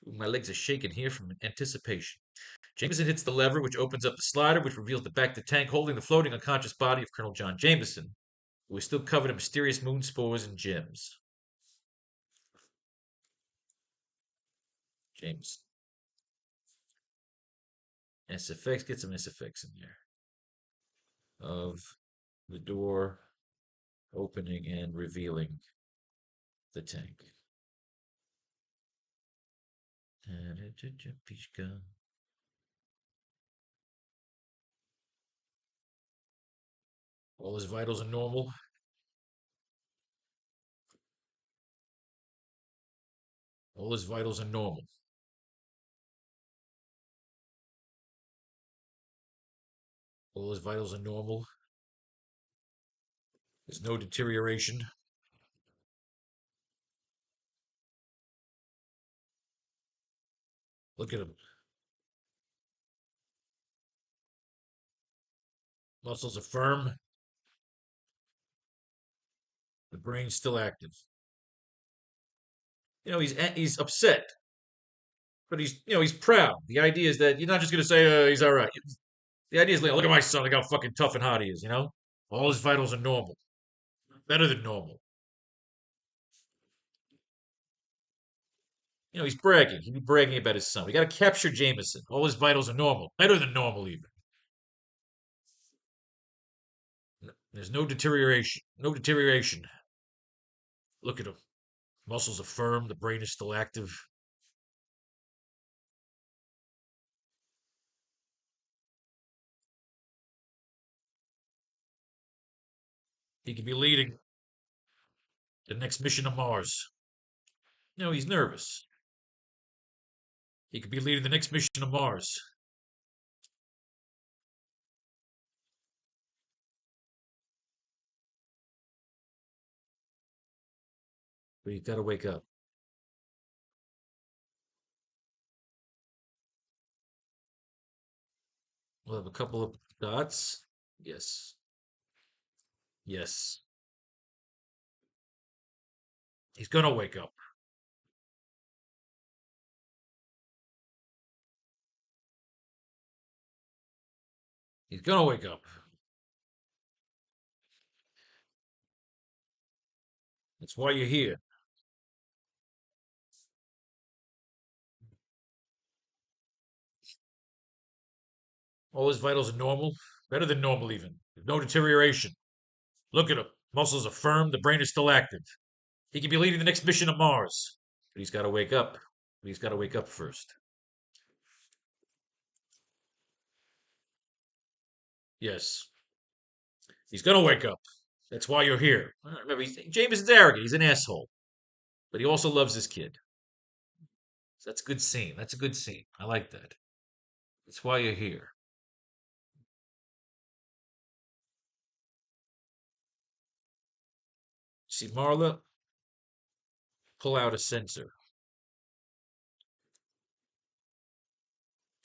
Ooh, my legs are shaking here from anticipation. Jameson hits the lever, which opens up the slider, which reveals the back of the tank holding the floating unconscious body of Colonel John Jameson, who is still covered in mysterious moon spores and gems. Jameson. SFX, get some SFX in there. Of the door opening and revealing the tank. All his vitals are normal. All his vitals are normal. All his vitals are normal. There's no deterioration. Look at him. Muscles are firm. The brain's still active. He's upset, but he's proud. The idea is that you're not just gonna say he's all right. The idea is like, look at my son. Look how fucking tough and hot he is. All his vitals are normal, better than normal. He's bragging. He'd be bragging about his son. We got to capture Jameson. All his vitals are normal, better than normal even. There's no deterioration. No deterioration. Look at him. Muscles are firm. The brain is still active. He could be leading the next mission to Mars. He's nervous. He could be leading the next mission to Mars. But he's got to wake up. We'll have a couple of dots. Yes. Yes. He's going to wake up. He's going to wake up. That's why you're here. All his vitals are normal. Better than normal, even. There's no deterioration. Look at him. Muscles are firm. The brain is still active. He could be leading the next mission to Mars. But he's got to wake up. He's got to wake up first. Yes. He's going to wake up. That's why you're here. Remember, Jameson's arrogant. He's an asshole. But he also loves his kid. So that's a good scene. That's a good scene. I like that. That's why you're here. See Marla pull out a sensor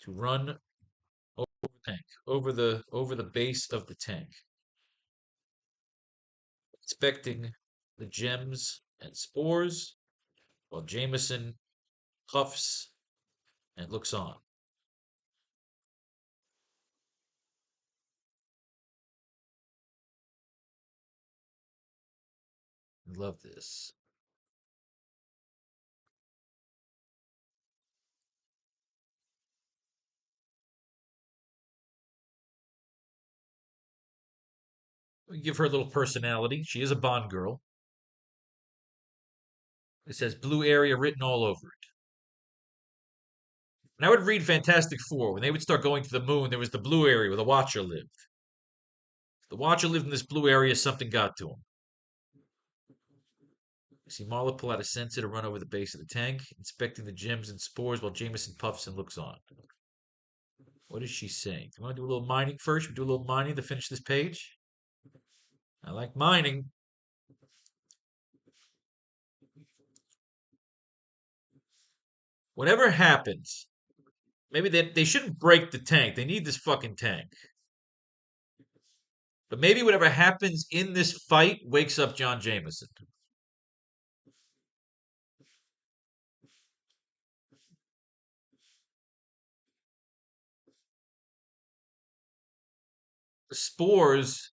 to run over the tank, over the base of the tank, inspecting the gems and spores while Jameson puffs and looks on. I love this. We give her a little personality. She is a Bond girl. It says blue area written all over it. And I would read Fantastic Four. When they would start going to the moon, there was the blue area where the Watcher lived. If the Watcher lived in this blue area, something got to him. You see Marla pull out a sensor to run over the base of the tank, inspecting the gems and spores while Jameson puffs and looks on. What is she saying? Do you want to do a little mining first? We do a little mining to finish this page? I like mining. Whatever happens, maybe they shouldn't break the tank. They need this fucking tank. But maybe whatever happens in this fight wakes up John Jameson. The spores,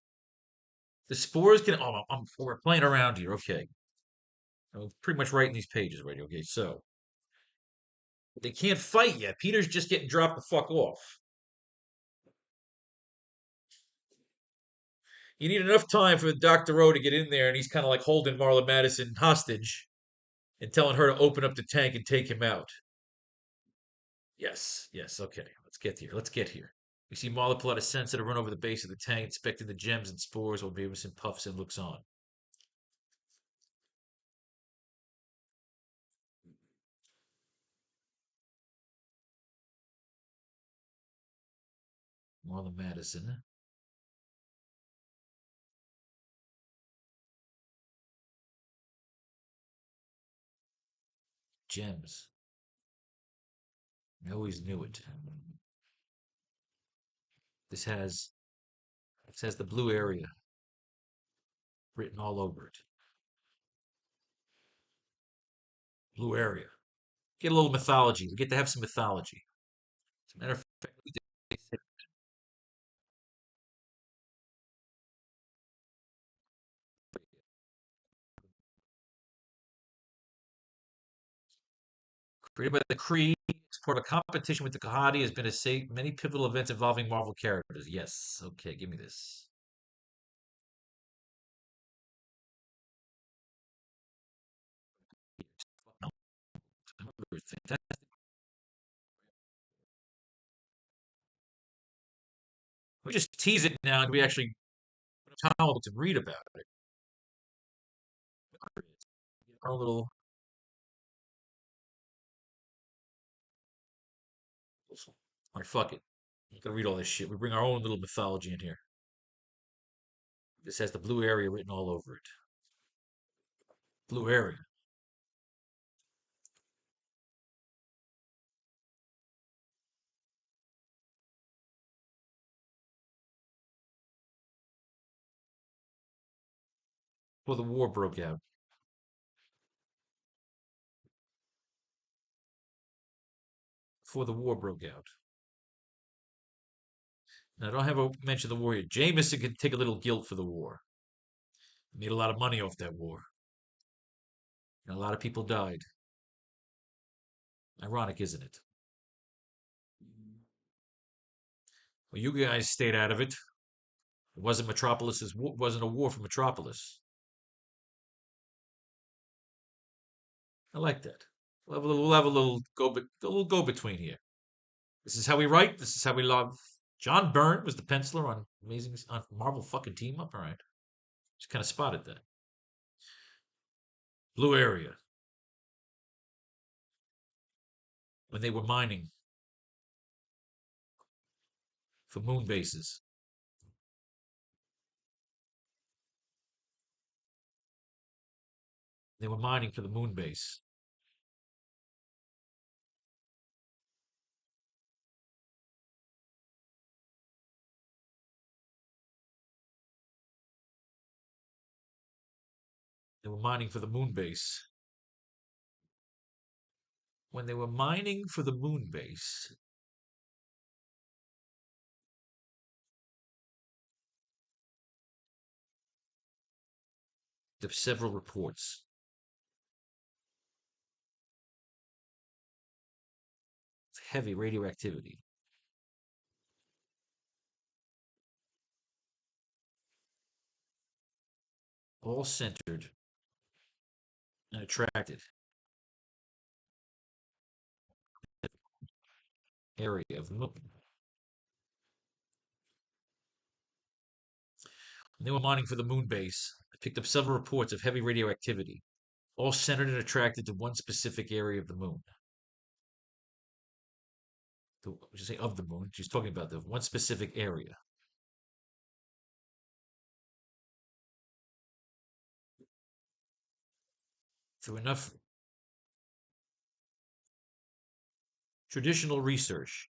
the spores can. Oh, we're playing around here. Okay, I'm pretty much writing these pages right. Okay, so they can't fight yet. Peter's just getting dropped the fuck off. You need enough time for Dr. O to get in there, and he's kind of like holding Marla Madison hostage and telling her to open up the tank and take him out. Yes, yes, okay. Let's get here. Let's get here. We see Marla pull out a sensor to run over the base of the tank, inspecting the gems and spores while Jameson puffs and looks on. Marla Madison. Gems. I always knew it. This has this has the blue area written all over it. Blue area. Get a little mythology. We get to have some mythology. As a matter of fact, created by the Kree, it's part of a competition with the Kahati, has been a say many pivotal events involving Marvel characters. Yes. Okay, give me this. Fantastic. We just tease it now and we actually put a towel to read about it. Our little. All right, fuck it. I'm gonna read all this shit. We bring our own little mythology in here. This has the blue area written all over it. Blue area. Before the war broke out. Before the war broke out. Now, I don't have a mention of the war here. Jameson could take a little guilt for the war. He made a lot of money off that war. And a lot of people died. Ironic, isn't it? Well, you guys stayed out of it. It wasn't Metropolis's. Wasn't a war for Metropolis. I like that. We'll have a little go between here. This is how we write. This is how we love. John Byrne was the penciler on Amazing on Marvel fucking Team Up. All right, just kind of spotted that. Blue area when they were mining for moon bases. They were mining for the moon base. They were mining for the moon base. When they were mining for the moon base, there were several reports. Heavy radioactivity. All centered and attracted area of the moon. When they were mining for the moon base, they picked up several reports of heavy radioactivity, all centered and attracted to one specific area of the moon. Would you say of the moon? She's talking about the one specific area. Through enough traditional research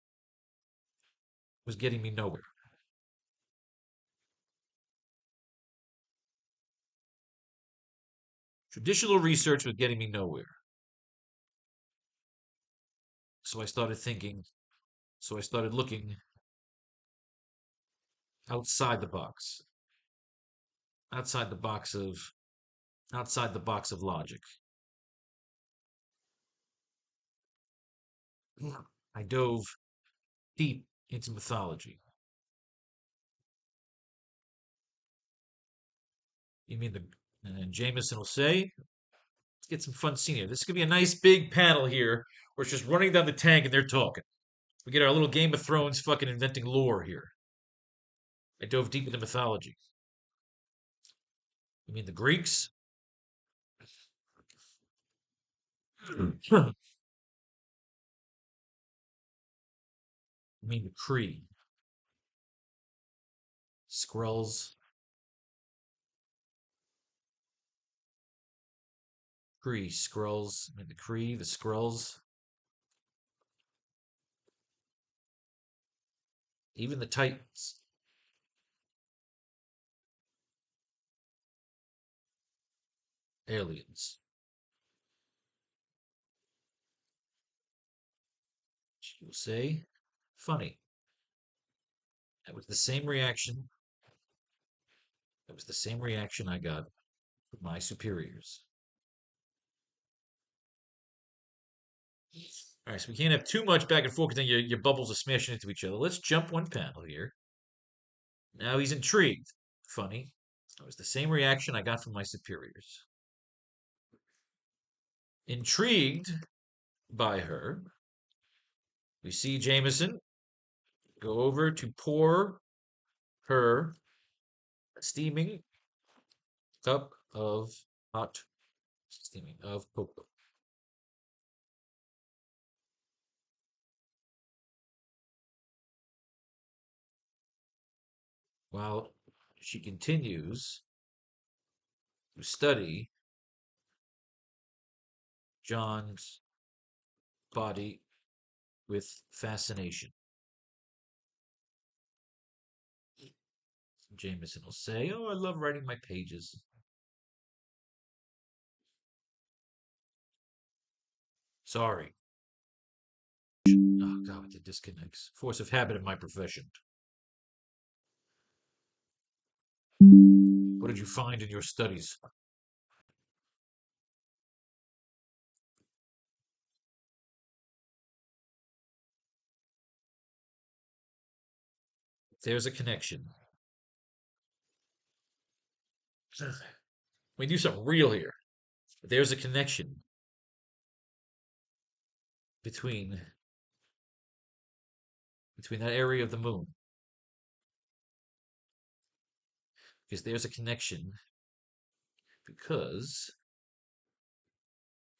was getting me nowhere. Traditional research was getting me nowhere. So I started thinking, so I started looking outside the box. Outside the box of outside the box of logic. I dove deep into mythology. You mean the and Jameson will say, let's get some fun scene here. This is gonna be a nice big panel here where it's just running down the tank and they're talking. We get our little Game of Thrones fucking inventing lore here. I dove deep into mythology. You mean the Greeks? You mean the Kree? Skrulls? Kree, Skrulls. I mean the Kree, the Skrulls. Even the Titans. Aliens. She will say, funny. That was the same reaction. That was the same reaction I got from my superiors. All right, so we can't have too much back and forth because then your bubbles are smashing into each other. Let's jump one panel here. Now he's intrigued. Funny. That was the same reaction I got from my superiors. Intrigued by her, we see Jameson go over to pour her a steaming cup of hot steaming of cocoa. While she continues to study John's body with fascination. Jameson will say, oh, I love writing my pages. Sorry. Oh, God, it disconnects. Force of habit in my profession. What did you find in your studies? There's a connection. We do something real here. There's a connection between that area of the moon. Because there's a connection because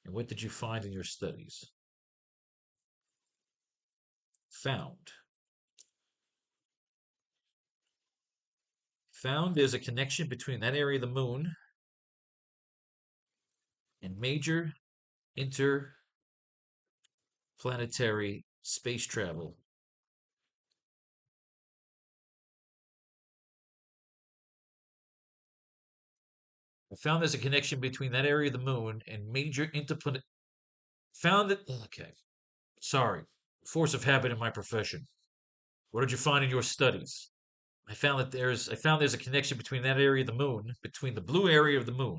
and what did you find in your studies? Found. Found there's a connection between that area of the moon and major interplanetary space travel. I found there's a connection between that area of the moon and major interplanet. Found that. Okay. Sorry. Force of habit in my profession. What did you find in your studies? I found there's a connection between that area of the moon, between the blue area of the moon.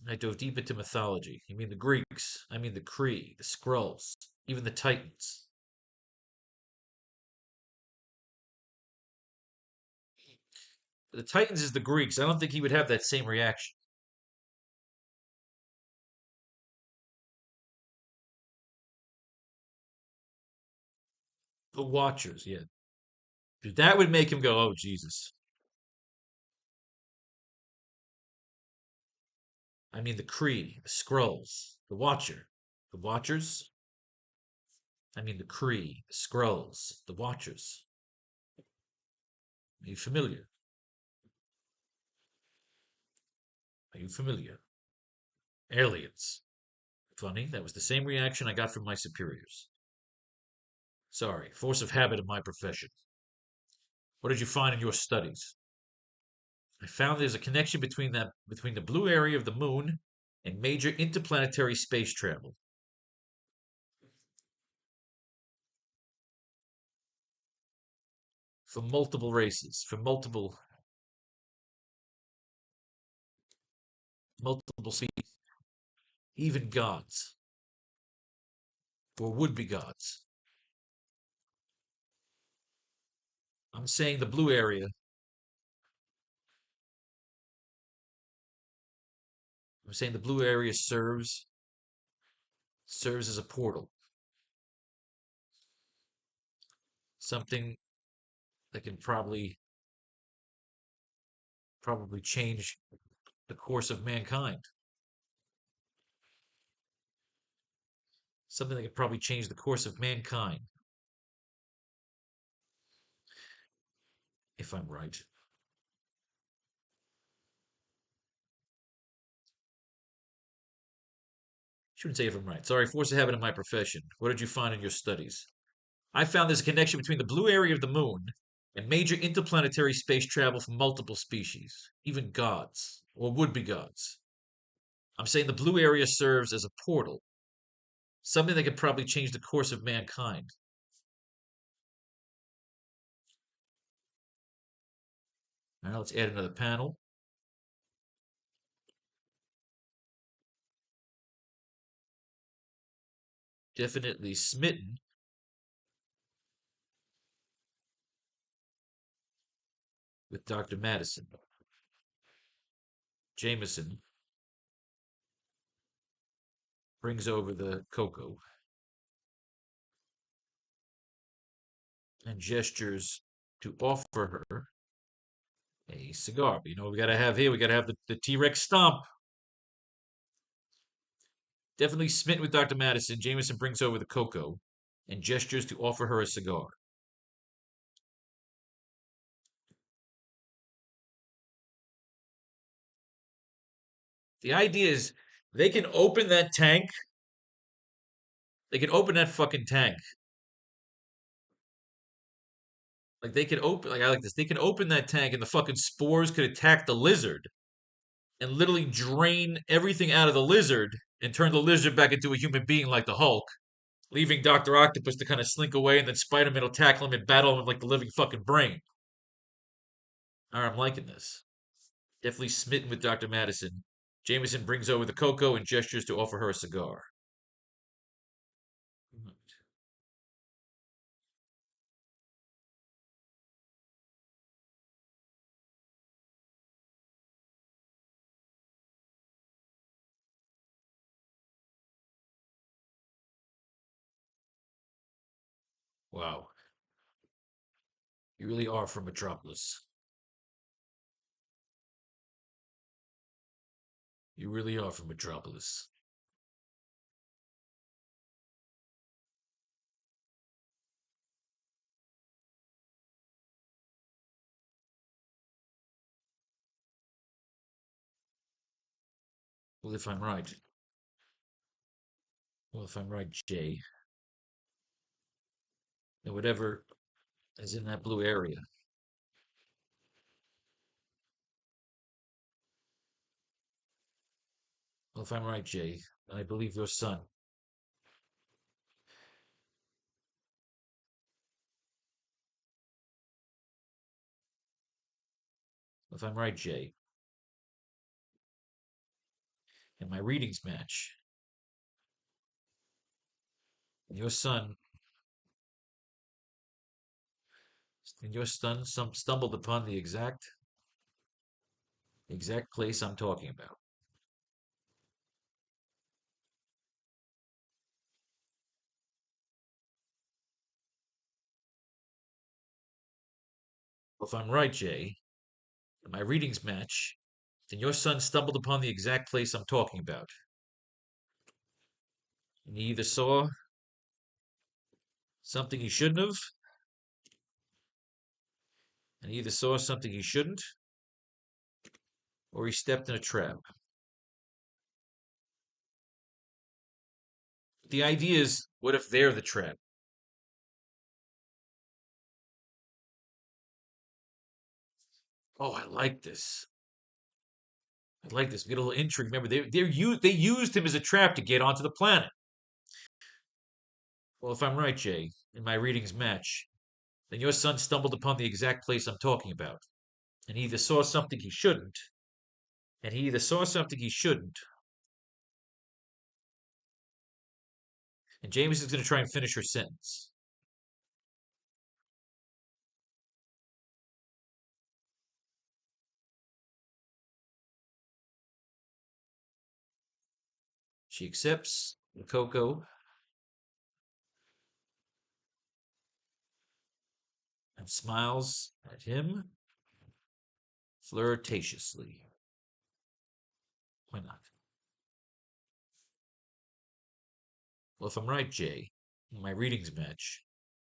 I dove deep into mythology. You mean the Greeks? I mean the Kree, the Skrulls, even the Titans. The Titans is the Greeks. I don't think he would have that same reaction. The Watchers, yeah. That would make him go, oh, Jesus. I mean the Kree, the Skrulls, the Watcher. The Watchers? I mean the Kree, the Skrulls, the Watchers. Are you familiar? Are you familiar? Aliens. Funny, that was the same reaction I got from my superiors. Sorry, force of habit of my profession. What did you find in your studies? I found there's a connection between the blue area of the moon and major interplanetary space travel. For multiple races, for multiple species, even gods, or would-be gods. I'm saying the blue area. I'm saying the blue area serves as a portal, something that can probably change the course of mankind. Something that could probably change the course of mankind, if I'm right. Shouldn't say if I'm right. Sorry, force of habit in my profession. What did you find in your studies? I found there's a connection between the blue area of the moon and major interplanetary space travel for multiple species, even gods, or would-be gods. I'm saying the blue area serves as a portal, something that could probably change the course of mankind. All right, let's add another panel. Definitely smitten with Dr. Madison. Jameson brings over the cocoa and gestures to offer her a cigar. But you know what we gotta have here? We gotta have the T-Rex stomp. Definitely smitten with Dr. Madison, Jameson brings over the cocoa and gestures to offer her a cigar. The idea is they can open that tank. They can open that fucking tank. Like they could open, like I like this. They can open that tank and the fucking spores could attack the lizard and literally drain everything out of the lizard and turn the lizard back into a human being like the Hulk, leaving Dr. Octopus to kind of slink away and then Spider-Man will tackle him and battle him with like the living fucking brain. All right, I'm liking this. Definitely smitten with Dr. Madison. Jameson brings over the cocoa and gestures to offer her a cigar. Wow. You really are from Metropolis. You really are from Metropolis. Well, if I'm right. Well, if I'm right, J. Then whatever is in that blue area. Well, if I'm right, Jay, then I believe your son. Well, if I'm right, Jay, and my readings match, and your son stumbled upon the exact place I'm talking about. Well, if I'm right, Jay, and my readings match, then your son stumbled upon the exact place I'm talking about. And he either saw something he shouldn't have, and he either saw something he shouldn't, or he stepped in a trap. The idea is, what if they're the trap? Oh, I like this. I like this. We get a little intrigue. Remember, they used him as a trap to get onto the planet. Well, if I'm right, Jay, and my readings match, then your son stumbled upon the exact place I'm talking about. And he either saw something he shouldn't, and he either saw something he shouldn't, and James is going to try and finish her sentence. She accepts the cocoa and smiles at him flirtatiously. Why not? Well, if I'm right, Jay, and my readings match,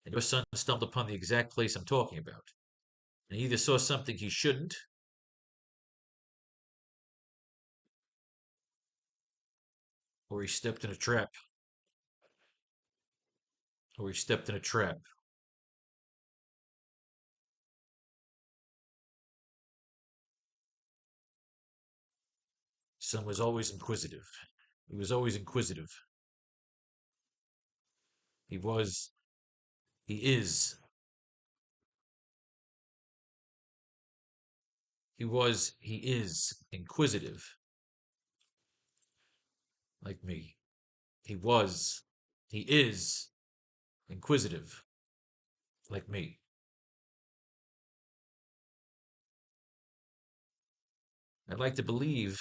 and your son stumbled upon the exact place I'm talking about, and he either saw something he shouldn't, or he stepped in a trap. Or he stepped in a trap. Son was always inquisitive. He was always inquisitive. He was, he is, he is inquisitive, like me. He was, he is inquisitive, like me. I'd like to believe,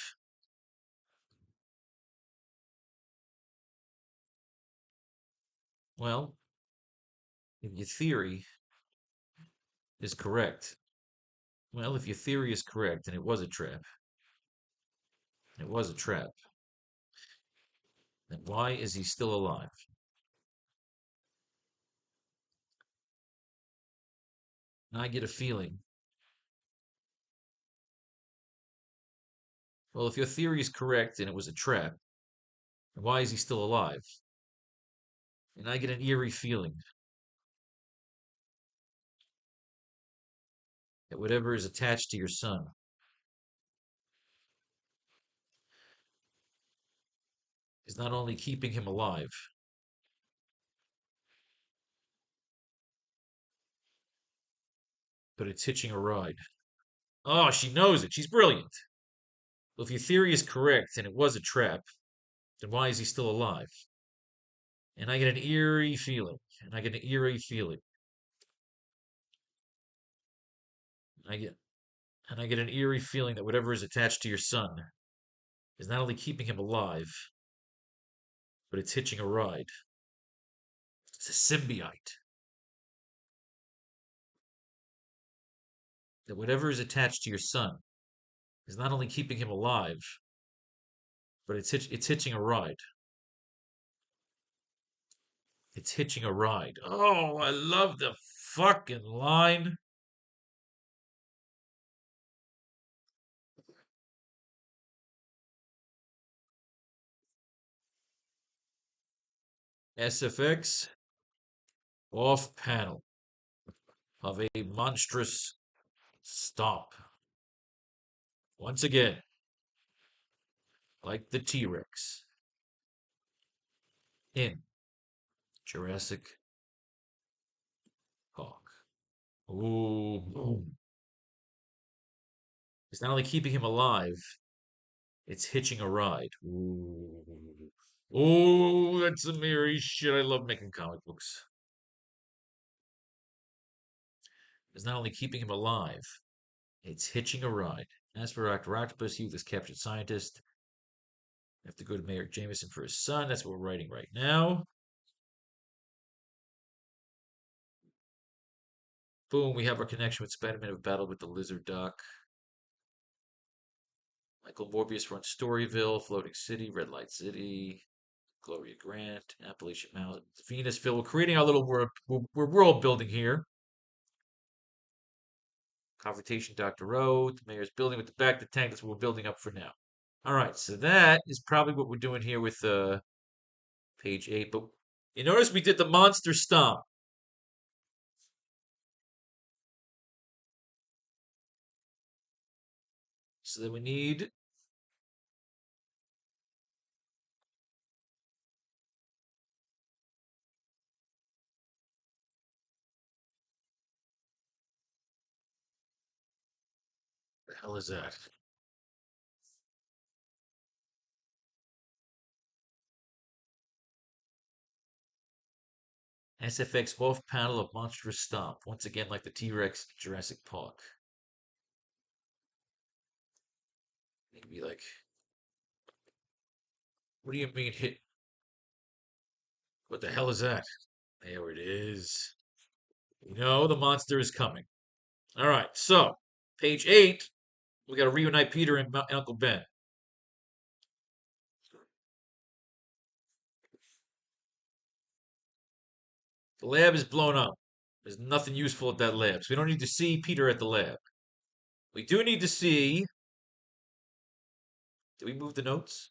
well, if your theory is correct, well, if your theory is correct and it was a trap, it was a trap, then why is he still alive? And I get a feeling, well, if your theory is correct and it was a trap, then why is he still alive? And I get an eerie feeling that whatever is attached to your son is not only keeping him alive, but it's hitching a ride. Oh, she knows it. She's brilliant. Well, if your theory is correct and it was a trap, then why is he still alive? And I get an eerie feeling, and I get an eerie feeling, and I get an eerie feeling that whatever is attached to your son is not only keeping him alive, but it's hitching a ride. It's a symbiote. That whatever is attached to your son is not only keeping him alive, but it's hitching a ride. It's hitching a ride. Oh, I love the fucking line. SFX off panel of a monstrous stomp. Once again, like the T-Rex in Jurassic Park. Ooh. It's not only keeping him alive, it's hitching a ride. Ooh. Ooh, that's some eerie shit. I love making comic books. It's not only keeping him alive, it's hitching a ride. As for Dr. Octopus, he was this captured scientist. I have to go to Mayor Jameson for his son. That's what we're writing right now. Boom, we have our connection with Spider-Man of battle with the Lizard Duck. Michael Morbius runs Storyville, Floating City, Red Light City, Gloria Grant, Appalachian Mountain, Venusville. We're creating our little world. We're world building here. Confrontation, Dr. Rowe, the mayor's building with the back of the tank. That's what we're building up for now. All right, so that is probably what we're doing here with page 8. But you notice we did the monster stomp. So then we need the hell is that? SFX off panel of monstrous stomp. Once again, like the T-Rex Jurassic Park. It could be like, what do you mean hit? What the hell is that? There it is. You know the monster is coming. All right, so page 8, we got to reunite Peter and Uncle Ben. The lab is blown up. There's nothing useful at that lab, so we don't need to see Peter at the lab. We do need to see. Did we move the notes?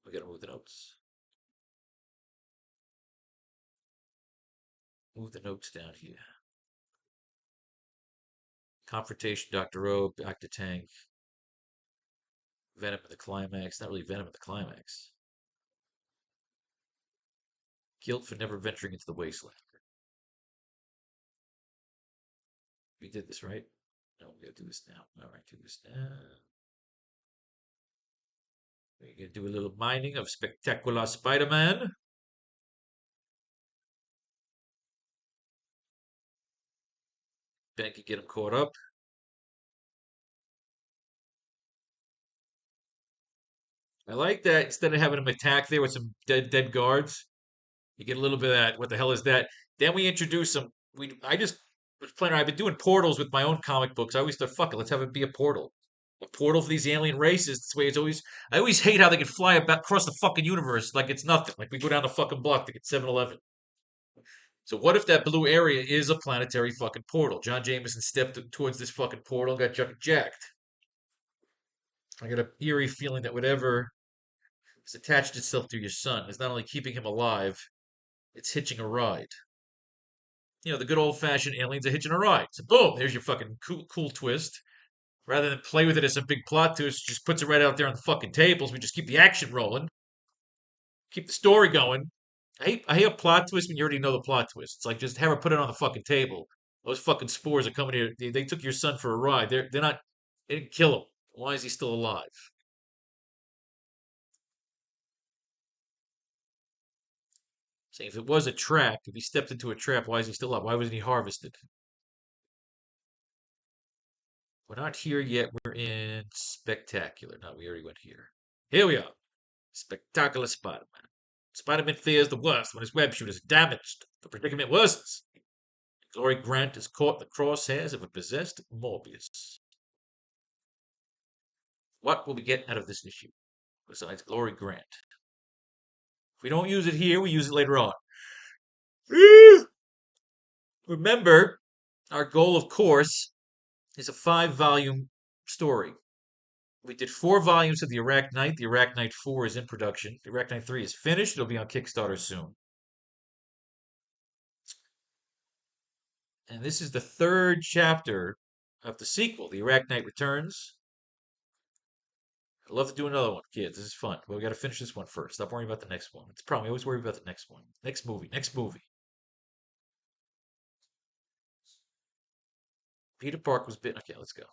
We gotta move the notes. Move the notes down here. Confrontation, Dr. O, back to tank. Venom at the climax. Not really Venom at the climax. Guilt for never venturing into the wasteland. We did this, right? No, we gotta do this now. All right, do this now. We're gonna do a little mining of Spectacular Spider-Man. Ben can get him caught up. I like that instead of having him attack there with some dead guards, you get a little bit of that. What the hell is that? Then we introduce some. I just was playing. I've been doing portals with my own comic books. I always thought, fuck it, let's have it be a portal. A portal for these alien races. This way, it's always. I always hate how they can fly across the fucking universe like it's nothing. Like we go down the fucking block to get 7-Eleven. So what if that blue area is a planetary fucking portal? John Jameson stepped towards this fucking portal and got jacked. I got an eerie feeling that whatever has attached itself to your son is not only keeping him alive, it's hitching a ride. You know, the good old fashioned aliens are hitching a ride. So boom, there's your fucking cool twist. Rather than play with it as a big plot twist, just puts it right out there on the fucking tables. We just keep the action rolling, keep the story going. I hate a plot twist when you already know the plot twist. It's like just have her put it on the fucking table. Those fucking spores are coming here. They took your son for a ride. They're not. They didn't kill him. Why is he still alive? Saying if it was a trap, if he stepped into a trap, why is he still alive? Why wasn't he harvested? We're not here yet. We're in Spectacular. No, we already went here. Here we are. Spectacular Spider-Man. Spider-Man fears the worst when his web shooters are damaged. The predicament worsens. Glory Grant is caught in the crosshairs of a possessed Morbius. What will we get out of this issue besides Glory Grant? If we don't use it here, we use it later on. Remember, our goal, of course, is a 5-volume story. We did 4 volumes of the AracKnight. The AracKnight 4 is in production. The AracKnight 3 is finished. It'll be on Kickstarter soon. And this is the 3rd chapter of the sequel, the AracKnight Returns. I'd love to do another one, kids. This is fun. But we got to finish this one first. Stop worrying about the next one. It's a problem. We always worry about the next one. Next movie. Next movie. Peter Park was bitten. Okay, let's go.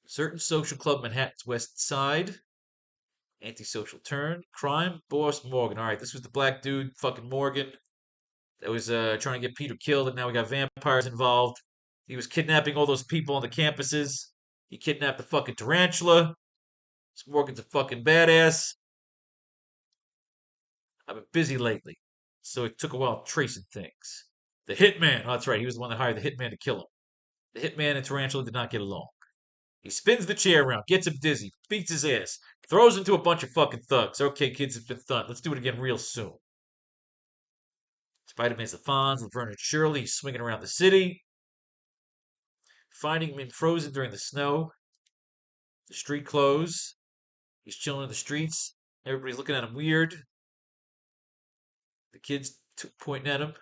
Certain social club, Manhattan's West Side. Antisocial turn. Crime boss Morgan. All right, this was the black dude, fucking Morgan, that was trying to get Peter killed, and now we got vampires involved. He was kidnapping all those people on the campuses. He kidnapped the fucking tarantula. Morgan's a fucking badass. I've been busy lately, so it took a while tracing things. The hitman. Oh, that's right. He was the one that hired the hitman to kill him. The hitman and tarantula did not get along. He spins the chair around, gets him dizzy, beats his ass, throws him to a bunch of fucking thugs. Okay, kids, it's been fun. Let's do it again real soon. Spider-Man's the Fonz, Laverne and Shirley. He's swinging around the city, finding him frozen during the snow. The street clothes. He's chilling in the streets. Everybody's looking at him weird. The kids pointing at him.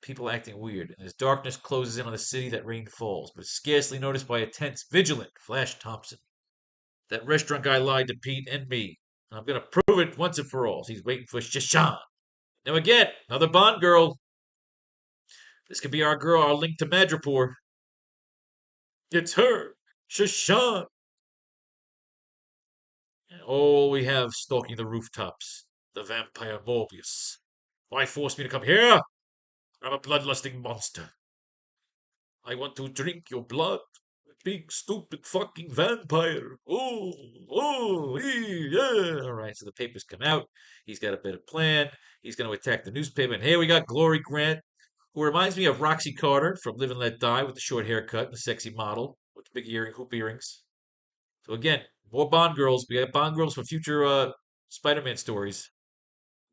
People acting weird. And as darkness closes in on the city, that rain falls, but scarcely noticed by a tense, vigilant Flash Thompson. That restaurant guy lied to Pete and me. I'm gonna prove it once and for all. He's waiting for Shashan. Now again, another Bond girl. This could be our girl, our link to Madripoor. It's her, Shashan. And all we have stalking the rooftops, the vampire Morbius. Why force me to come here? I'm a bloodlusting monster. I want to drink your blood. Big, stupid fucking vampire. Yeah. All right, so the papers come out. He's got a better plan. He's going to attack the newspaper. And here we got Glory Grant, who reminds me of Roxy Carter from Live and Let Die with the short haircut and the sexy model with the big hoop earrings. So again, more Bond girls. We got Bond girls for future Spider-Man stories.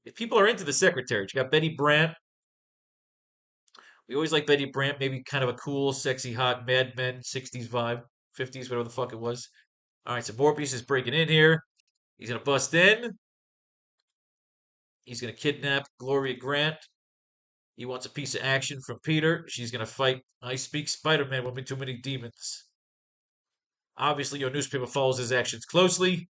If people are into the secretary, you got Betty Brant. We always like Betty Brant, maybe kind of a cool, sexy, hot Mad Men 60s vibe, 50s, whatever the fuck it was. All right, so Morbius is breaking in here. He's gonna bust in. He's gonna kidnap Gloria Grant. He wants a piece of action from Peter. She's gonna fight. I speak Spider-Man with me too many demons. Obviously, your newspaper follows his actions closely.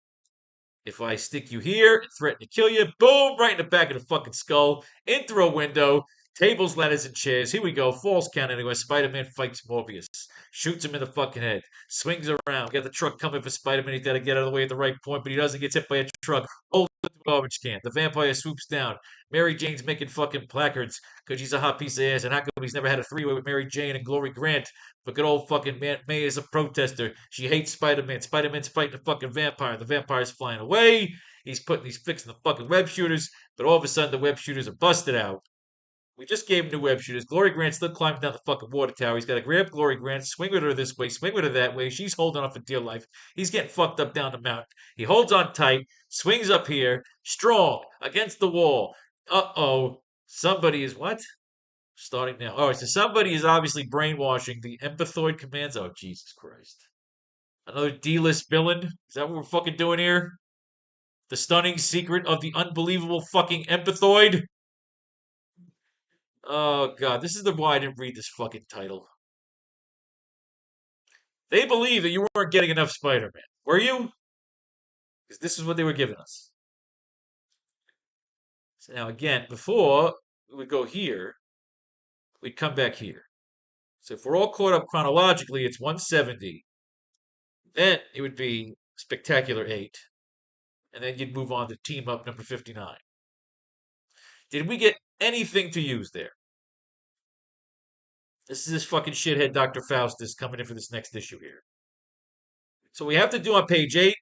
If I stick you here and threaten to kill you, boom, right in the back of the fucking skull, in through a window, tables, ladders, and chairs. Here we go. Falls count anyway. Spider-Man fights Morbius. Shoots him in the fucking head. Swings around. We got the truck coming for Spider-Man. He's got to get out of the way at the right point, but he doesn't get hit by a truck. Holds the garbage can. The vampire swoops down. Mary Jane's making fucking placards because she's a hot piece of ass. And how come he's never had a three-way with Mary Jane and Glory Grant? But good old fucking May is a protester. She hates Spider-Man. Spider-Man's fighting a fucking vampire. The vampire's flying away. He's fixing the fucking web shooters. But all of a sudden, the web shooters are busted out. We just gave him new web shooters. Glory Grant's still climbing down the fucking water tower. He's got to grab Glory Grant, swing with her this way, swing with her that way. She's holding on for dear life. He's getting fucked up down the mountain. He holds on tight, swings up here, strong, against the wall. Uh-oh. Somebody is what? Starting now. All right, so somebody is obviously brainwashing the empathoid commands. Oh, Jesus Christ. Another D-list villain? Is that what we're fucking doing here? The stunning secret of the unbelievable fucking empathoid? Oh, God. This is the why I didn't read this fucking title. They believe that you weren't getting enough Spider-Man. Were you? Because this is what they were giving us. So now, again, before we would go here, we'd come back here. So if we're all caught up chronologically, it's 170. Then it would be Spectacular 8. And then you'd move on to Team Up number 59. Did we get anything to use there? This is this fucking shithead Dr. Faustus coming in for this next issue here. So we have to do on page 8.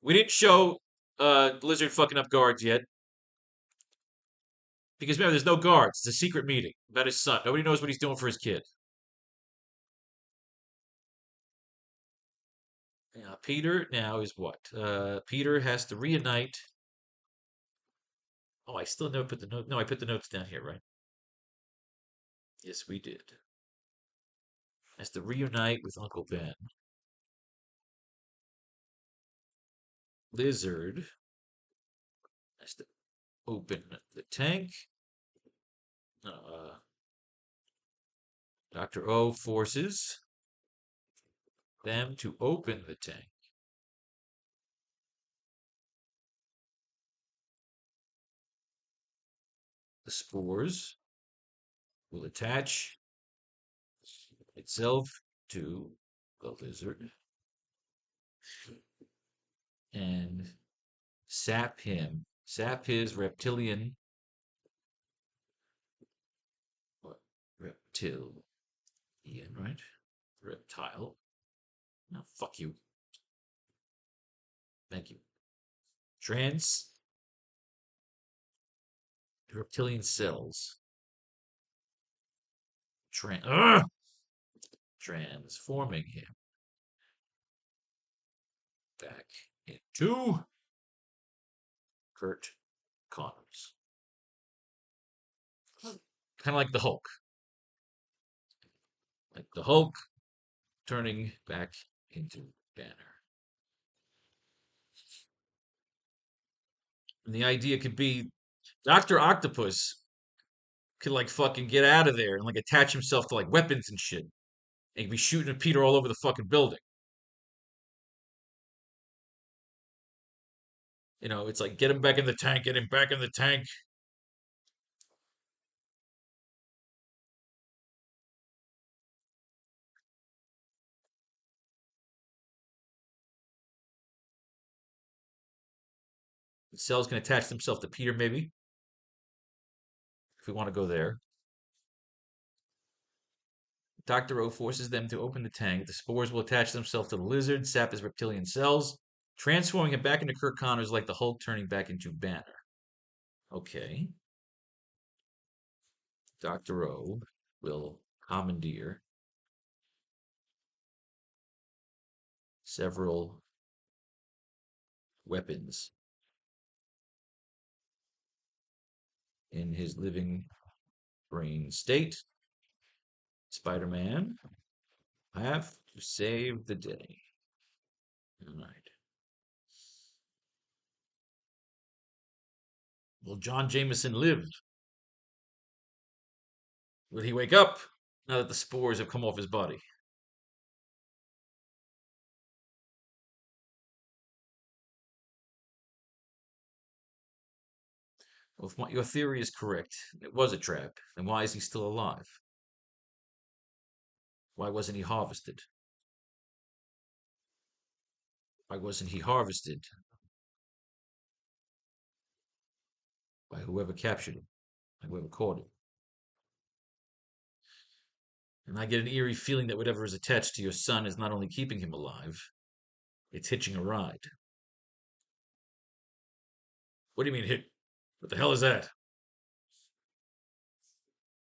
We didn't show Lizard fucking up guards yet. Because remember, there's no guards. It's a secret meeting about his son. Nobody knows what he's doing for his kid. Now, Peter now is what? Peter has to reunite. Oh, I still never put the note. No, I put the notes down here, right? Yes, we did. has to reunite with Uncle Ben. Lizard has to open the tank. Dr. O forces them to open the tank. The spores will attach itself to the lizard and sap him, sap his reptilian, what? Reptilian, right? Reptile. No, fuck you. Thank you. Trans reptilian cells. Transforming him back into Kurt Connors. Kind of like the Hulk. Like the Hulk turning back into Banner. And the idea could be Dr. Octopus could like fucking get out of there and like attach himself to like weapons and shit. And he'd be shooting at Peter all over the fucking building. You know, it's like get him back in the tank, get him back in the tank. The cells can attach themselves to Peter, maybe, if we want to go there. Dr. O forces them to open the tank. The spores will attach themselves to the lizard, sap his reptilian cells, transforming him back into Kirk Connors like the Hulk turning back into Banner. Okay. Dr. O will commandeer several weapons in his living brain state. Spider-Man, I have to save the day. All right. Will John Jameson live? Will he wake up now that the spores have come off his body? Well, if your theory is correct, it was a trap, then why is he still alive? Why wasn't he harvested? Why wasn't he harvested by whoever captured him, by whoever caught him? And I get an eerie feeling that whatever is attached to your son is not only keeping him alive, it's hitching a ride. What do you mean hit? What the hell is that?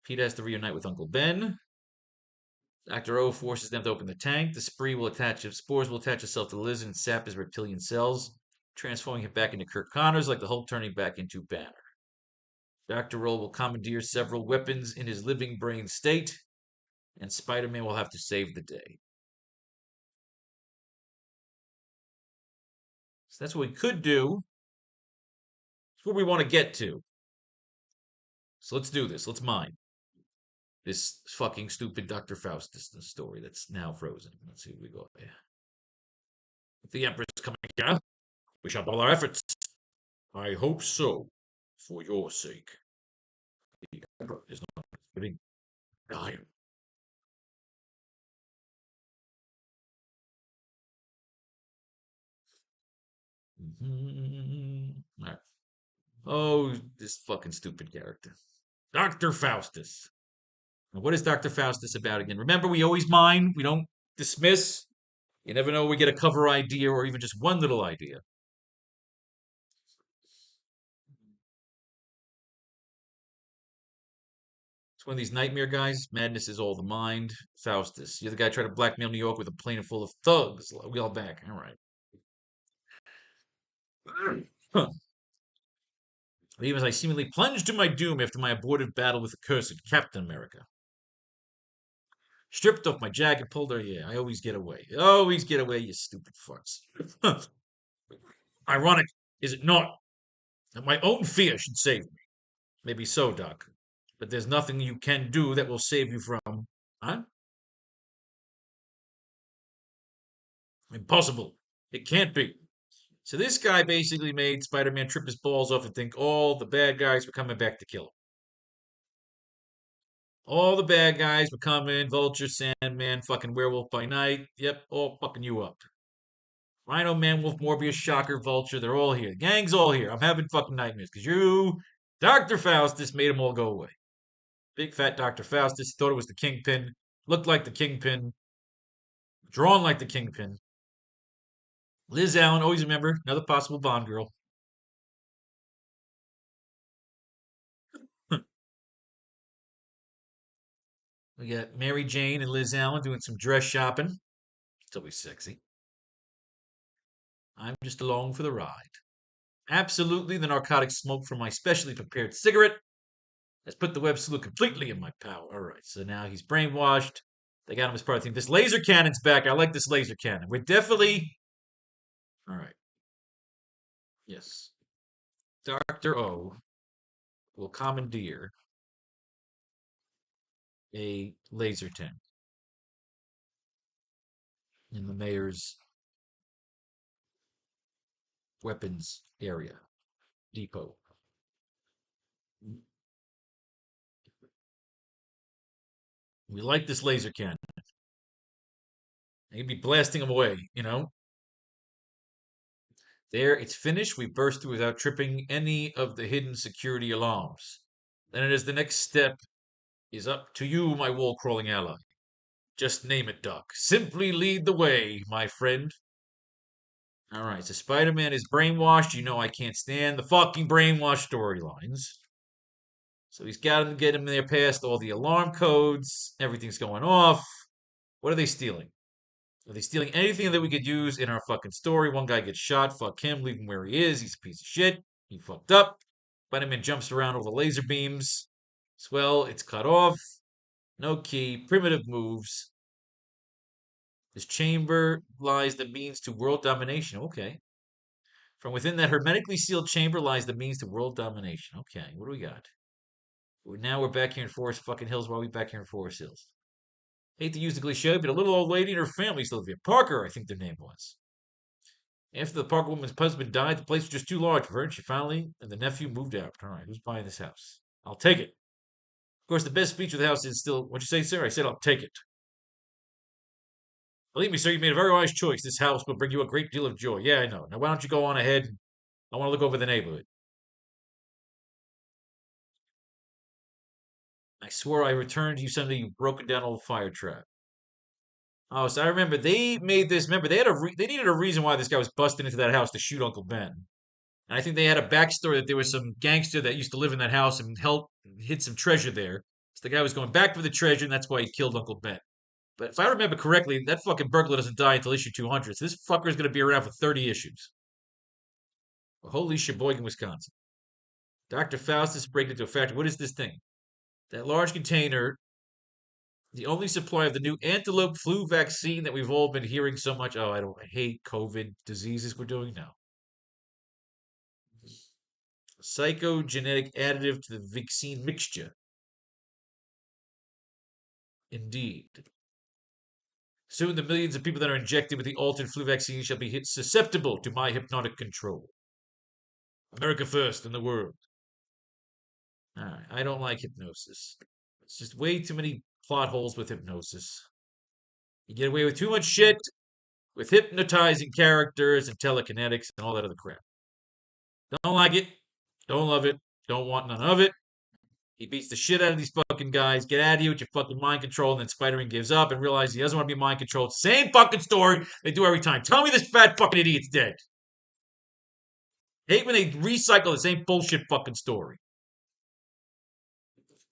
Pete has to reunite with Uncle Ben. Dr. O forces them to open the tank. The spores will attach itself to the lizard and sap his reptilian cells, transforming him back into Kirk Connors like the Hulk turning back into Banner. Dr. O will commandeer several weapons in his living brain state, and Spider-Man will have to save the day. So that's what we could do. It's where we want to get to. So let's do this. Let's mine this fucking stupid Dr. Faustus story that's now frozen. Let's see what we got here. If the Emperor's coming here, we shall double our efforts. I hope so, for your sake. The Emperor is not living. Die. All right. Oh, this fucking stupid character. Dr. Faustus. Now, what is Dr. Faustus about again? Remember, we always mine. We don't dismiss. You never know, we get a cover idea or even just one little idea. It's one of these nightmare guys. Madness is all the mind. Faustus. You're the guy trying to blackmail New York with a plane full of thugs. We all back. All right. Huh. Even as I seemingly plunged to my doom after my abortive battle with the cursed Captain America. Stripped off my jacket, pulled her. Yeah, I always get away. Always get away, you stupid fucks. Ironic, is it not, that my own fear should save me? Maybe so, Doc. But there's nothing you can do that will save you from. Huh? Impossible. It can't be. So this guy basically made Spider-Man trip his balls off and think all the bad guys were coming back to kill him. All the bad guys were coming, Vulture, Sandman, fucking Werewolf by Night. Yep, all fucking you up. Rhino, Man, Wolf, Morbius, Shocker, Vulture, they're all here. The gang's all here. I'm having fucking nightmares because you, Dr. Faustus, made them all go away. Big fat Dr. Faustus thought it was the Kingpin, looked like the Kingpin, drawn like the Kingpin. Liz Allen, always remember, another possible Bond girl. We got Mary Jane and Liz Allen doing some dress shopping. It's always sexy. I'm just along for the ride. Absolutely, the narcotic smoke from my specially prepared cigarette has put the web sleuth completely in my power. All right, so now he's brainwashed. They got him as part of the team. This laser cannon's back. I like this laser cannon. We're definitely. All right. Yes. Dr. O will commandeer a laser tank in the mayor's weapons area depot. We like this laser cannon. He'd be blasting them away, you know? There, it's finished. We burst through without tripping any of the hidden security alarms. Then it is the next step is up to you, my wall-crawling ally. Just name it, Doc. Simply lead the way, my friend. All right, so Spider-Man is brainwashed. You know I can't stand the fucking brainwash storylines. So he's got to get him there past all the alarm codes. Everything's going off. What are they stealing? Are they stealing anything that we could use in our fucking story? One guy gets shot. Fuck him. Leave him where he is. He's a piece of shit. He fucked up. Spider-Man jumps around all the laser beams. Well, it's cut off. No key. Primitive moves. This chamber lies the means to world domination. Okay. From within that hermetically sealed chamber lies the means to world domination. Okay. What do we got? Now we're back here in Forest fucking Hills. Why are we back here in Forest Hills? Hate to use the cliche, but a little old lady and her family still live here. Parker, I think their name was. After the Parker woman's husband died, the place was just too large for her, and she finally and the nephew moved out. All right, who's buying this house? I'll take it. Of course, the best feature of the house is still, what'd you say, sir? I said I'll take it. Believe me, sir, you made a very wise choice. This house will bring you a great deal of joy. Yeah, I know. Now, why don't you go on ahead? I want to look over the neighborhood. I swore I returned to you someday. You've broken down old fire trap. Oh, so I remember they made this. Remember, they had they needed a reason why this guy was busting into that house to shoot Uncle Ben. And I think they had a backstory that there was some gangster that used to live in that house and help hid some treasure there. So the guy was going back for the treasure, and that's why he killed Uncle Ben. But if I remember correctly, that fucking burglar doesn't die until issue 200. So this fucker is going to be around for 30 issues. Well, holy Sheboygan, Wisconsin. Dr. Faustus break into a factory. What is this thing? That large container, the only supply of the new antelope flu vaccine that we've all been hearing so much. Oh, I hate COVID diseases we're doing now. Psychogenetic additive to the vaccine mixture. Indeed. Soon the millions of people that are injected with the altered flu vaccine shall be susceptible to my hypnotic control. America first in the world. Alright, I don't like hypnosis. It's just way too many plot holes with hypnosis. You get away with too much shit with hypnotizing characters and telekinetics and all that other crap. Don't like it. Don't love it. Don't want none of it. He beats the shit out of these fucking guys. Get out of here with your fucking mind control. And then Spider-Man gives up and realizes he doesn't want to be mind controlled. Same fucking story they do every time. Tell me this fat fucking idiot's dead. Hate when they recycle the same bullshit fucking story.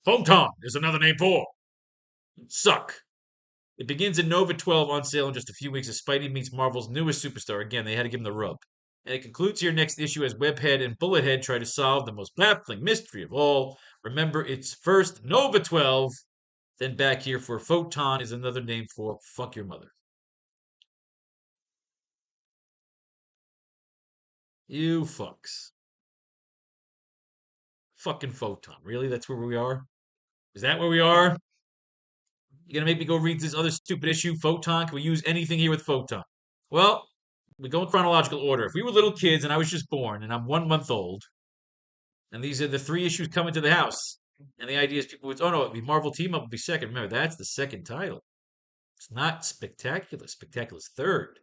Photon is another name for. Suck. It begins in Nova 12 on sale in just a few weeks as Spidey meets Marvel's newest superstar. Again, they had to give him the rub. And it concludes here next issue as Webhead and Bullethead try to solve the most baffling mystery of all. Remember, it's first Nova 12 Then back here for photon is another name for fuck your mother. You fucks. Fucking photon. Really? That's where we are? Is that where we are? You gonna make me go read this other stupid issue, photon? Can we use anything here with photon? Well, we go in chronological order. If we were little kids and I was just born and I'm 1 month old, and these are the 3 issues coming to the house, and the idea is people would, oh no, it'd be Marvel Team Up would be second. Remember, that's the second title. It's not Spectacular. Spectacular's third.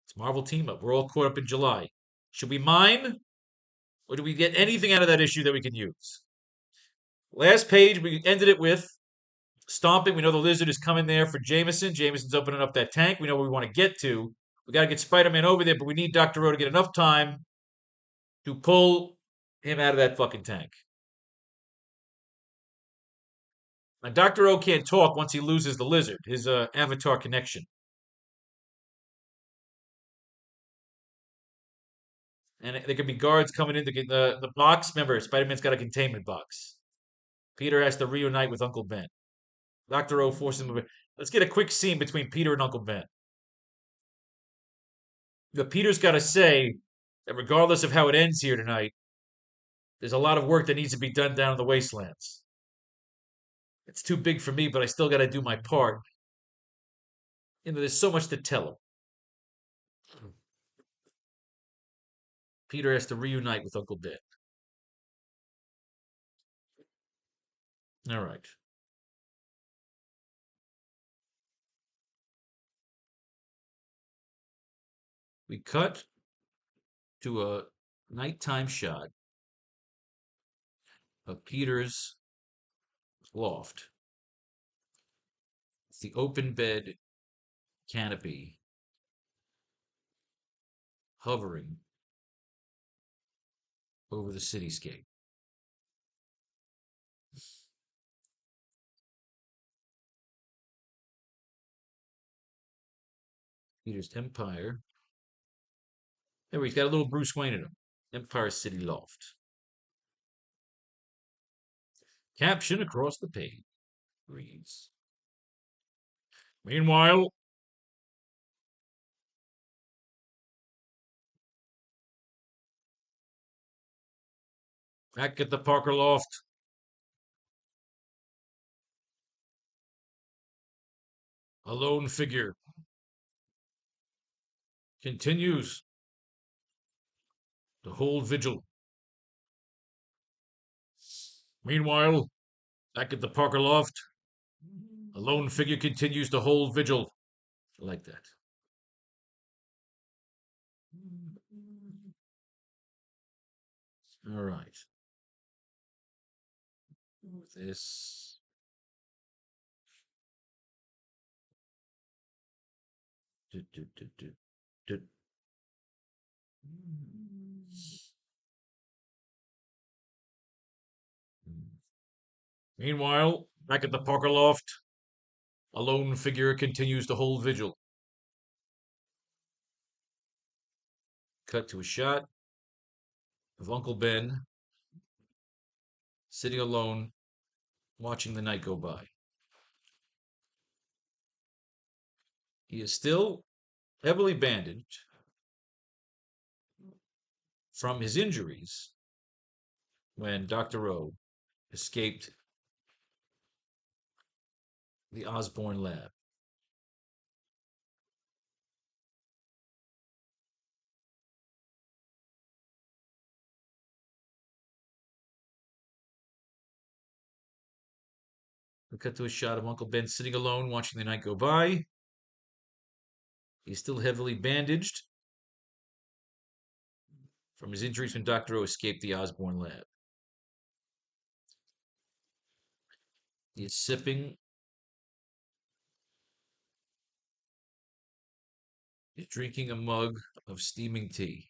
It's Marvel Team Up. We're all caught up in July. Should we mine, or do we get anything out of that issue that we can use? Last page, we ended it with stomping. We know the lizard is coming there for Jameson. Jameson's opening up that tank. We know where we want to get to. We got to get Spider-Man over there, but we need Dr. O to get enough time to pull him out of that fucking tank. Now, Dr. O can't talk once he loses the lizard, his avatar connection. And there could be guards coming in to get the box. Remember, Spider-Man's got a containment box. Peter has to reunite with Uncle Ben. Dr. O forces him. Let's get a quick scene between Peter and Uncle Ben. But Peter's got to say that regardless of how it ends here tonight, there's a lot of work that needs to be done down in the wastelands. It's too big for me, but I still got to do my part. There's so much to tell him. Peter has to reunite with Uncle Ben. All right. We cut to a nighttime shot of Peter's loft. It's the open bed canopy hovering over the cityscape. Peter's Empire. There, he's got a little Bruce Wayne in him. Empire City Loft. Caption across the page reads, meanwhile, back at the Parker Loft, a lone figure continues to hold vigil. Meanwhile, back at the Parker Loft, a lone figure continues to hold vigil. I like that. All right. This. Do, do, do, do, do. Meanwhile, back at the Parker Loft, a lone figure continues to hold vigil. Cut to a shot of Uncle Ben sitting alone, watching the night go by. He is still heavily bandaged from his injuries when Dr. O escaped the Osborn lab. We cut to a shot of Uncle Ben sitting alone, watching the night go by. He's still heavily bandaged from his injuries when Dr. O escaped the Osborn lab. He is sipping. He's drinking a mug of steaming tea.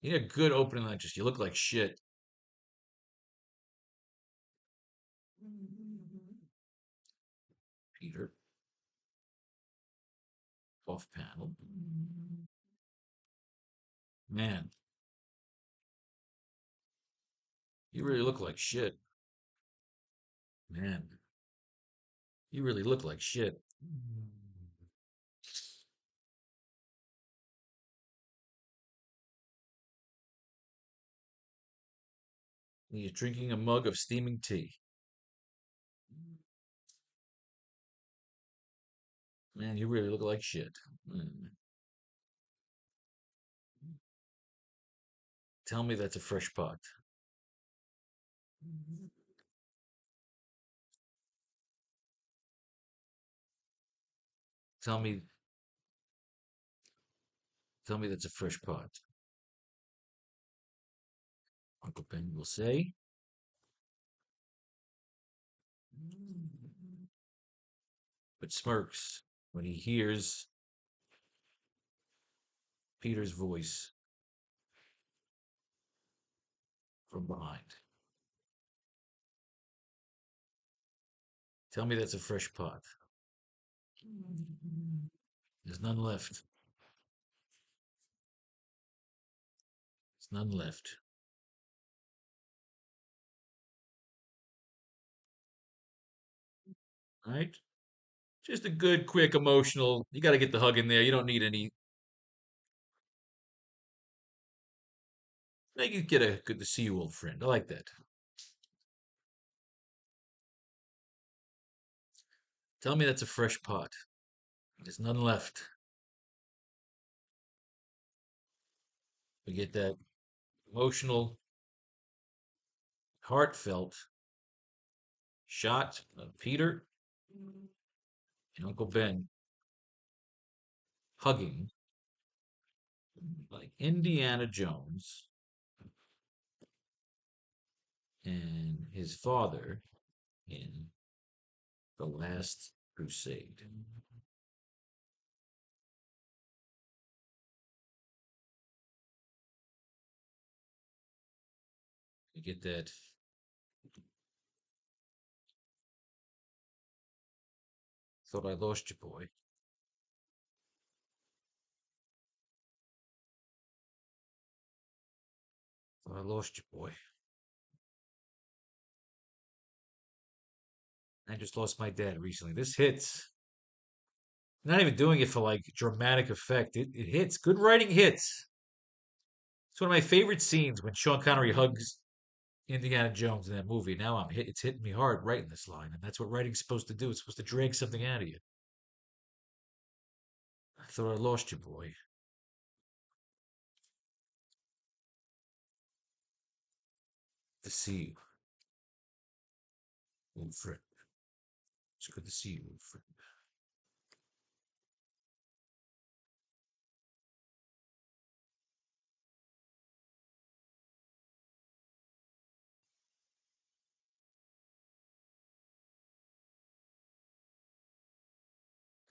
You need a good opening like this. You look like shit. Peter. Off panel. Man. You really look like shit. Man, you really look like shit. He's drinking a mug of steaming tea. Man, you really look like shit. Mm. Tell me that's a fresh pot. Tell me, tell me that's a fresh pot. Uncle Ben will say, but smirks when he hears Peter's voice from behind. Tell me that's a fresh pot. There's none left. There's none left. Right? Just a good, quick, emotional. You got to get the hug in there. You don't need any. Make you get a good to see you, old friend. I like that. Tell me that's a fresh pot. There's none left. We get that emotional, heartfelt shot of Peter and Uncle Ben hugging like Indiana Jones and his father in The Last Crusade. You get that. Thought I lost you, boy. Thought I lost you, boy. I just lost my dad recently. This hits. Not even doing it for like dramatic effect. It hits. Good writing hits. It's one of my favorite scenes when Sean Connery hugs Indiana Jones in that movie. Now it's hitting me hard writing this line, and that's what writing's supposed to do. It's supposed to drag something out of you. I thought I lost you, boy. To see you, old friend. It's good to see you, old friend.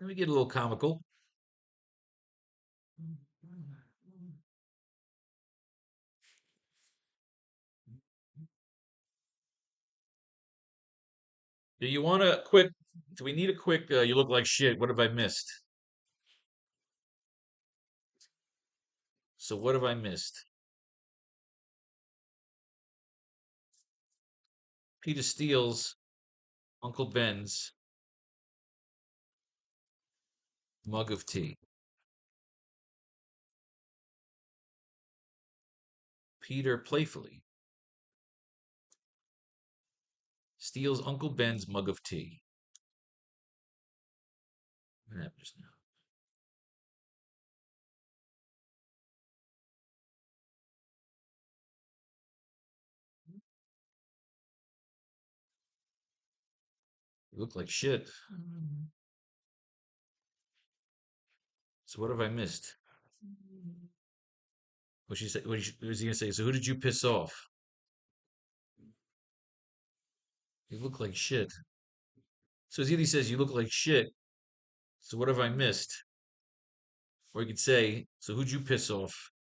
Let me get a little comical. Do you want a quick? Do we need a quick? You look like shit. What have I missed? So what have I missed? Peter steals Uncle Ben's mug of tea. Peter playfully steals Uncle Ben's mug of tea. What happened just now? You look like shit. So what have I missed? What she said? What was he gonna say? So who did you piss off? You look like shit. So he says you look like shit. So what have I missed? Or he could say, so who'd you piss off?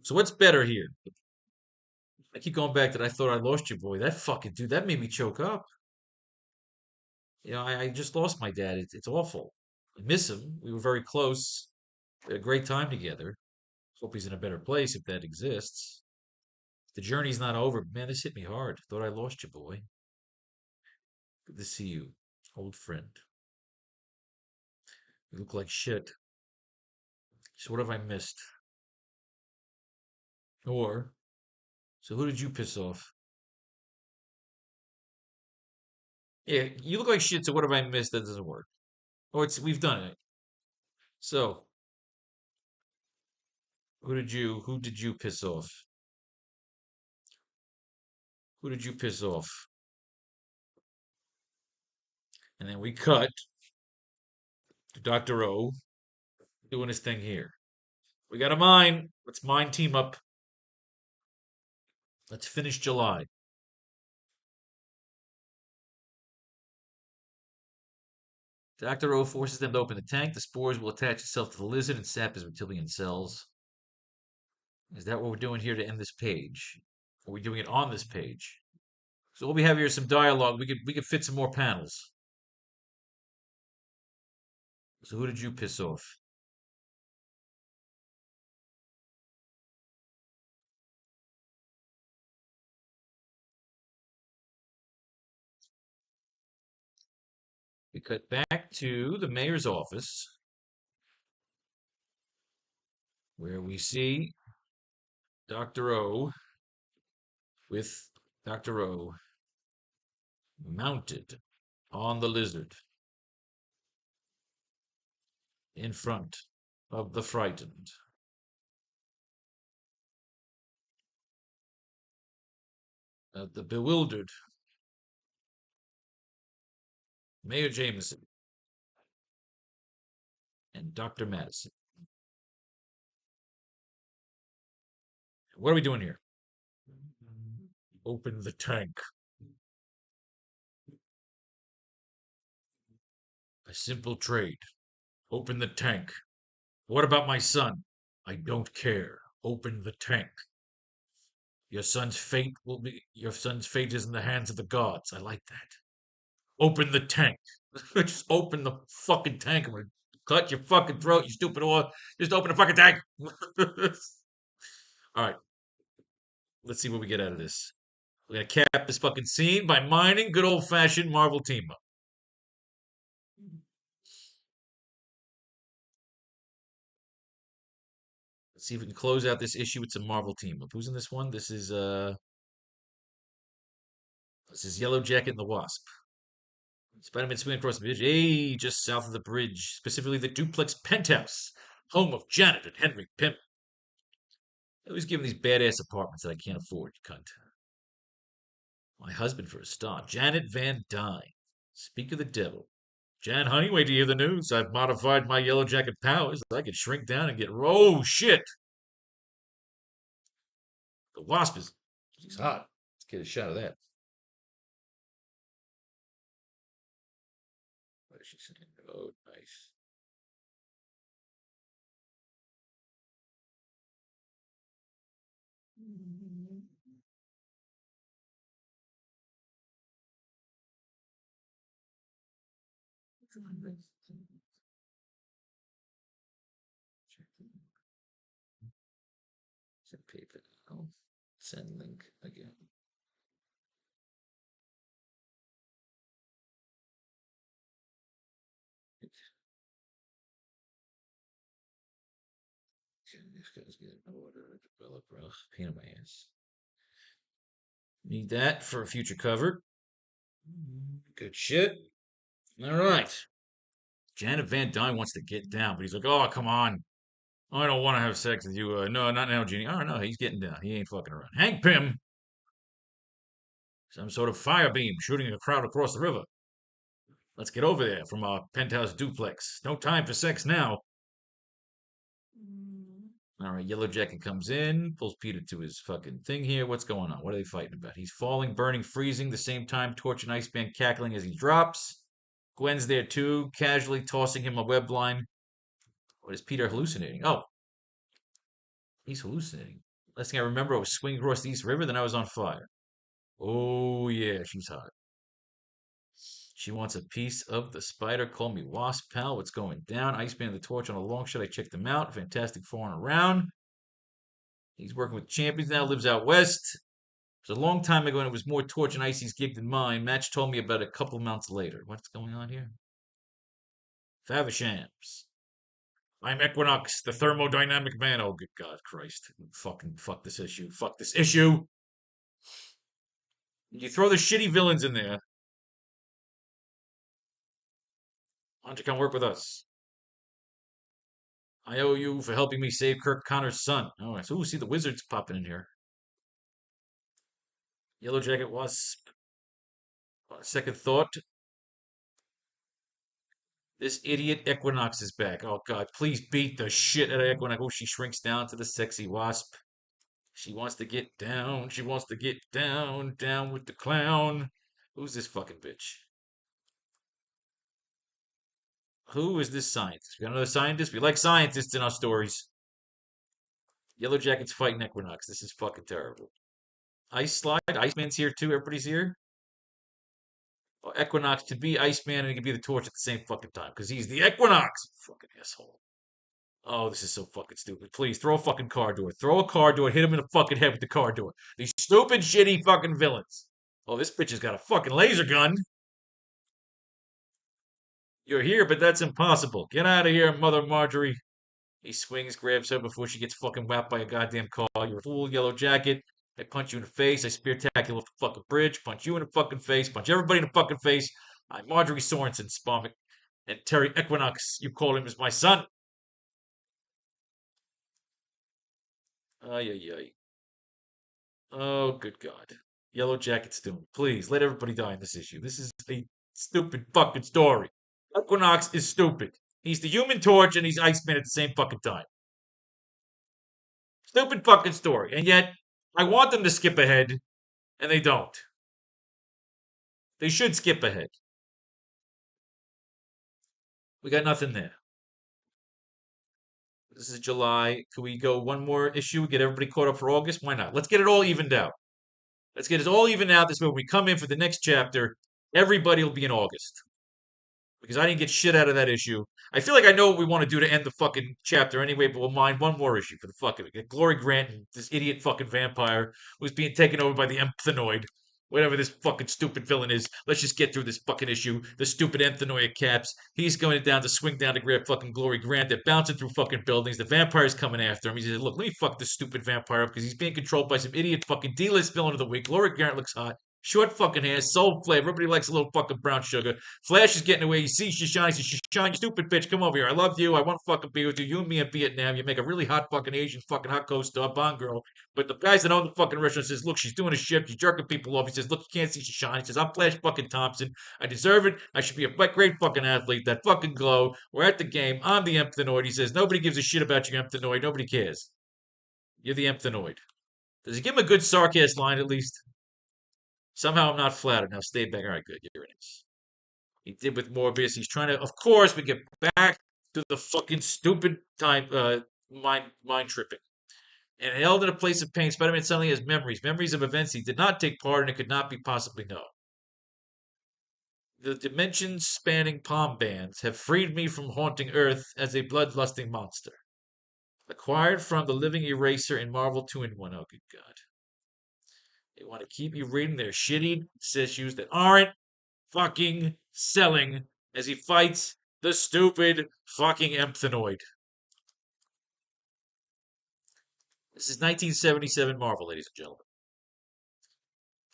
So what's better here? I keep going back that I thought I lost you, boy. That fucking dude, that made me choke up. I just lost my dad. It's awful. I miss him. We were very close. We had a great time together. Hope he's in a better place if that exists. The journey's not over. Man, this hit me hard. Thought I lost you, boy. Good to see you, old friend. You look like shit. So what have I missed? Or, so who did you piss off? Yeah, you look like shit, so what have I missed? That doesn't work. Oh, we've done it. So, who did you piss off? Who did you piss off? And then we cut to Dr. O doing his thing here. We got a mine. Let's mine team up. Let's finish July. Dr. O forces them to open the tank. The spores will attach itself to the lizard and sap his reptilian cells. Is that what we're doing here to end this page? Or are we doing it on this page? So what we have here is some dialogue. We could fit some more panels. So who did you piss off? We cut back to the mayor's office where we see Dr. O with Dr. O mounted on the lizard in front of the frightened, the bewildered Mayor Jameson and Dr. Madison. What are we doing here? Open the tank. A simple trade. Open the tank. What about my son? I don't care. Open the tank. Your son's fate is in the hands of the gods. I like that. Open the tank. Just open the fucking tank. I'm gonna cut your fucking throat, you stupid whore. Just open the fucking tank. All right. Let's see what we get out of this. We're gonna cap this fucking scene by mining good old fashioned Marvel team up. Let's see if we can close out this issue with some Marvel team up. Who's in this one? This is Yellow Jacket and the Wasp. Spider-Man swinging across the bridge. Hey, just south of the bridge, specifically the duplex penthouse, home of Janet and Henry Pym. I always give him these badass apartments that I can't afford, you cunt. My husband for a star, Janet Van Dyne. Speak of the devil. Jan, honey, wait to hear the news. I've modified my yellow jacket powers. I could shrink down and get. Oh, shit! The wasp is. She's hot. Let's get a shot of that. What is she saying? Oh, nice. Send paper now. Send link again. This guy's getting an order. Developer. Ugh, pain in my ass. Need that for a future cover. Good shit. All right. Janet Van Dyne wants to get down, but he's like, oh, come on. I don't want to have sex with you. No, not now, Jeannie. Oh, no, he's getting down. He ain't fucking around. Hank Pym. Some sort of fire beam shooting a crowd across the river. Let's get over there from our penthouse duplex. No time for sex now. All right, Yellow Jacket comes in, pulls Peter to his fucking thing here. What's going on? What are they fighting about? He's falling, burning, freezing, the same time Torch and Iceman cackling as he drops. Gwen's there too, casually tossing him a web line. What is Peter hallucinating? Oh, he's hallucinating. Last thing I remember, I was swinging across the East River, then I was on fire. Oh, yeah, she's hot. She wants a piece of the spider. Call me Wasp, pal. What's going down? Iceman and the Torch on a long shot. I checked them out. Fantastic four on a round. He's working with champions now, lives out west. It was a long time ago and it was more Torch and Icy's gig than mine. Match told me about it a couple months later. What's going on here? Favishams. I'm Equinox, the thermodynamic man. Oh, good God, Christ. Fucking fuck this issue. Fuck this issue. You throw the shitty villains in there. Why don't you come work with us? I owe you for helping me save Kirk Connor's son. All right, so see the wizards popping in here. Yellow Jacket Wasp. Second thought. This idiot Equinox is back. Oh God, please beat the shit out of Equinox. Oh, she shrinks down to the sexy wasp. She wants to get down. She wants to get down. Down with the clown. Who's this fucking bitch? Who is this scientist? We got another scientist? We like scientists in our stories. Yellow Jacket's fighting Equinox. This is fucking terrible. Ice Slide. Iceman's here too. Everybody's here. Oh, Equinox can be Iceman and he can be the Torch at the same fucking time because he's the Equinox. Fucking asshole. Oh, this is so fucking stupid. Please throw a fucking car door. Throw a car door. Hit him in the fucking head with the car door. These stupid, shitty fucking villains. Oh, this bitch has got a fucking laser gun. You're here, but that's impossible. Get out of here, Mother Marjorie. He swings, grabs her before she gets fucking whacked by a goddamn car. You're a fool, Yellow Jacket. I punch you in the face. I spear tackle off the fucking bridge. Punch you in the fucking face. Punch everybody in the fucking face. I'm Marjorie Sorensen, Spomic. And Terry Equinox, you call him as my son. Ay, ay, ay. Oh, good God. Yellow Jacket's doomed. Please, let everybody die in this issue. This is a stupid fucking story. Equinox is stupid. He's the Human Torch and he's Iceman at the same fucking time. Stupid fucking story. And yet, I want them to skip ahead, and they don't. They should skip ahead. We got nothing there. This is July. Can we go one more issue? Get everybody caught up for August? Why not? Let's get it all evened out. Let's get it all evened out. This way, when we come in for the next chapter, everybody will be in August. Because I didn't get shit out of that issue. I feel like I know what we want to do to end the fucking chapter anyway, but we'll mind one more issue for the fuck of it. Get Glory Grant and this idiot fucking vampire who's being taken over by the Emphanoid. Whatever this fucking stupid villain is, let's just get through this fucking issue. The stupid Anthanoia caps. He's going down to swing down to grab fucking Glory Grant. They're bouncing through fucking buildings. The vampire's coming after him. He says, look, let me fuck this stupid vampire up because he's being controlled by some idiot fucking D-list villain of the week. Glory Grant looks hot. Short fucking hair, soul flavor. Everybody likes a little fucking brown sugar. Flash is getting away. He sees Shoshana. He says, Shoshana, you stupid bitch, come over here. I love you. I want to fucking be with you. You and me in Vietnam. You make a really hot fucking Asian fucking hot co-star, Bond girl. But the guys that own the fucking restaurant says, look, she's doing a shift. She's jerking people off. He says, look, you can't see Shoshana. He says, I'm Flash fucking Thompson. I deserve it. I should be a great fucking athlete. That fucking glow. We're at the game. I'm the Emphanoid. He says, nobody gives a shit about you, Emphanoid. Nobody cares. You're the Emphanoid. Does he give him a good sarcasm line at least? Somehow I'm not flattered. Now stay back. All right, good. Here it is. He did with Morbius. He's trying to. Of course, we get back to the fucking stupid time mind tripping. And held in a place of pain, Spider-Man suddenly has memories of events he did not take part in and could not be possibly know. The dimension-spanning palm bands have freed me from haunting Earth as a bloodlusting monster. Acquired from the living eraser in Marvel 2-in-1. Oh, good God. They want to keep you reading their shitty issues that aren't fucking selling as he fights the stupid fucking Emphanoid. This is 1977 Marvel, ladies and gentlemen.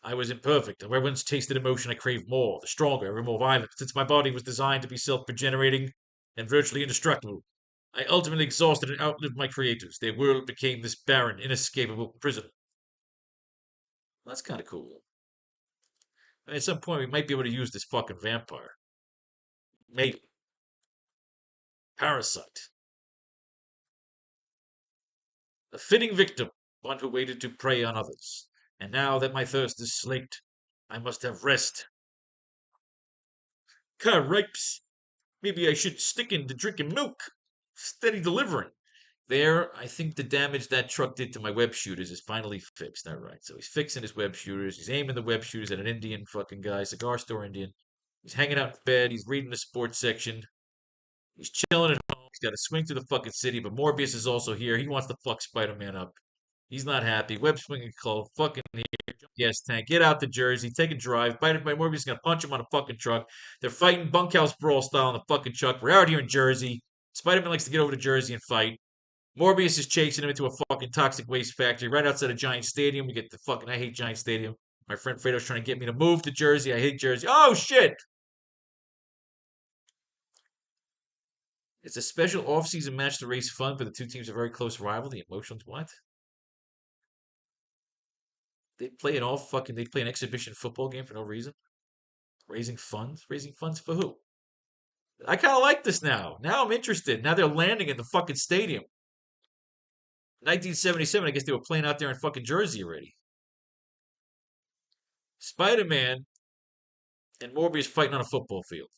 I was imperfect. I once tasted emotion I craved more, the stronger, ever more violent, since my body was designed to be self-regenerating and virtually indestructible. I ultimately exhausted and outlived my creators. Their world became this barren, inescapable prison. That's kind of cool. I mean, at some point, we might be able to use this fucking vampire. Maybe. Parasite. A fitting victim, one who waited to prey on others. And now that my thirst is slaked, I must have rest. Ripes. Maybe I should stick into drinking milk. Steady delivering. There, I think the damage that truck did to my web shooters is finally fixed. All right, so he's fixing his web shooters. He's aiming the web shooters at an Indian fucking guy, cigar store Indian. He's hanging out in bed. He's reading the sports section. He's chilling at home. He's got to swing through the fucking city, but Morbius is also here. He wants to fuck Spider-Man up. He's not happy. Web swinging cold. Fucking here. gas tank, get out to Jersey, take a drive. Morbius is gonna punch him on a fucking truck. They're fighting bunkhouse brawl style on the fucking truck. We're out here in Jersey. Spider-Man likes to get over to Jersey and fight. Morbius is chasing him into a fucking toxic waste factory right outside a Giant Stadium. We get the fucking I hate Giant Stadium. My friend Fredo's trying to get me to move to Jersey. I hate Jersey. Oh shit! It's a special off-season match to raise funds, but the two teams are very close rival. The emotions, what? They play an exhibition football game for no reason. Raising funds? Raising funds for who? I kind of like this now. Now I'm interested. Now they're landing in the fucking stadium. 1977, I guess they were playing out there in fucking Jersey already. Spider-Man and Morbius fighting on a football field.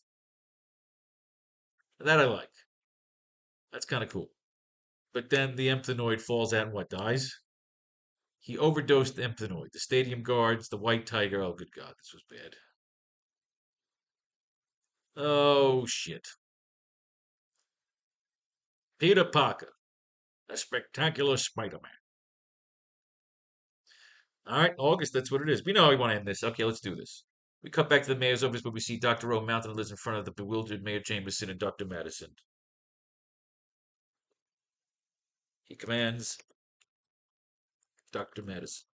That I like. That's kind of cool. But then the Emthanoid falls out and what, dies? He overdosed the Emthanoid. The stadium guards, the White Tiger. Oh, good God, this was bad. Oh, shit. Peter Parker, a spectacular Spider-Man. All right, August, that's what it is. We know how we want to end this. Okay, let's do this. We cut back to the mayor's office, but we see Dr. O mounted and lives in front of the bewildered Mayor Jameson and Dr. Madison. He commands Dr. Madison.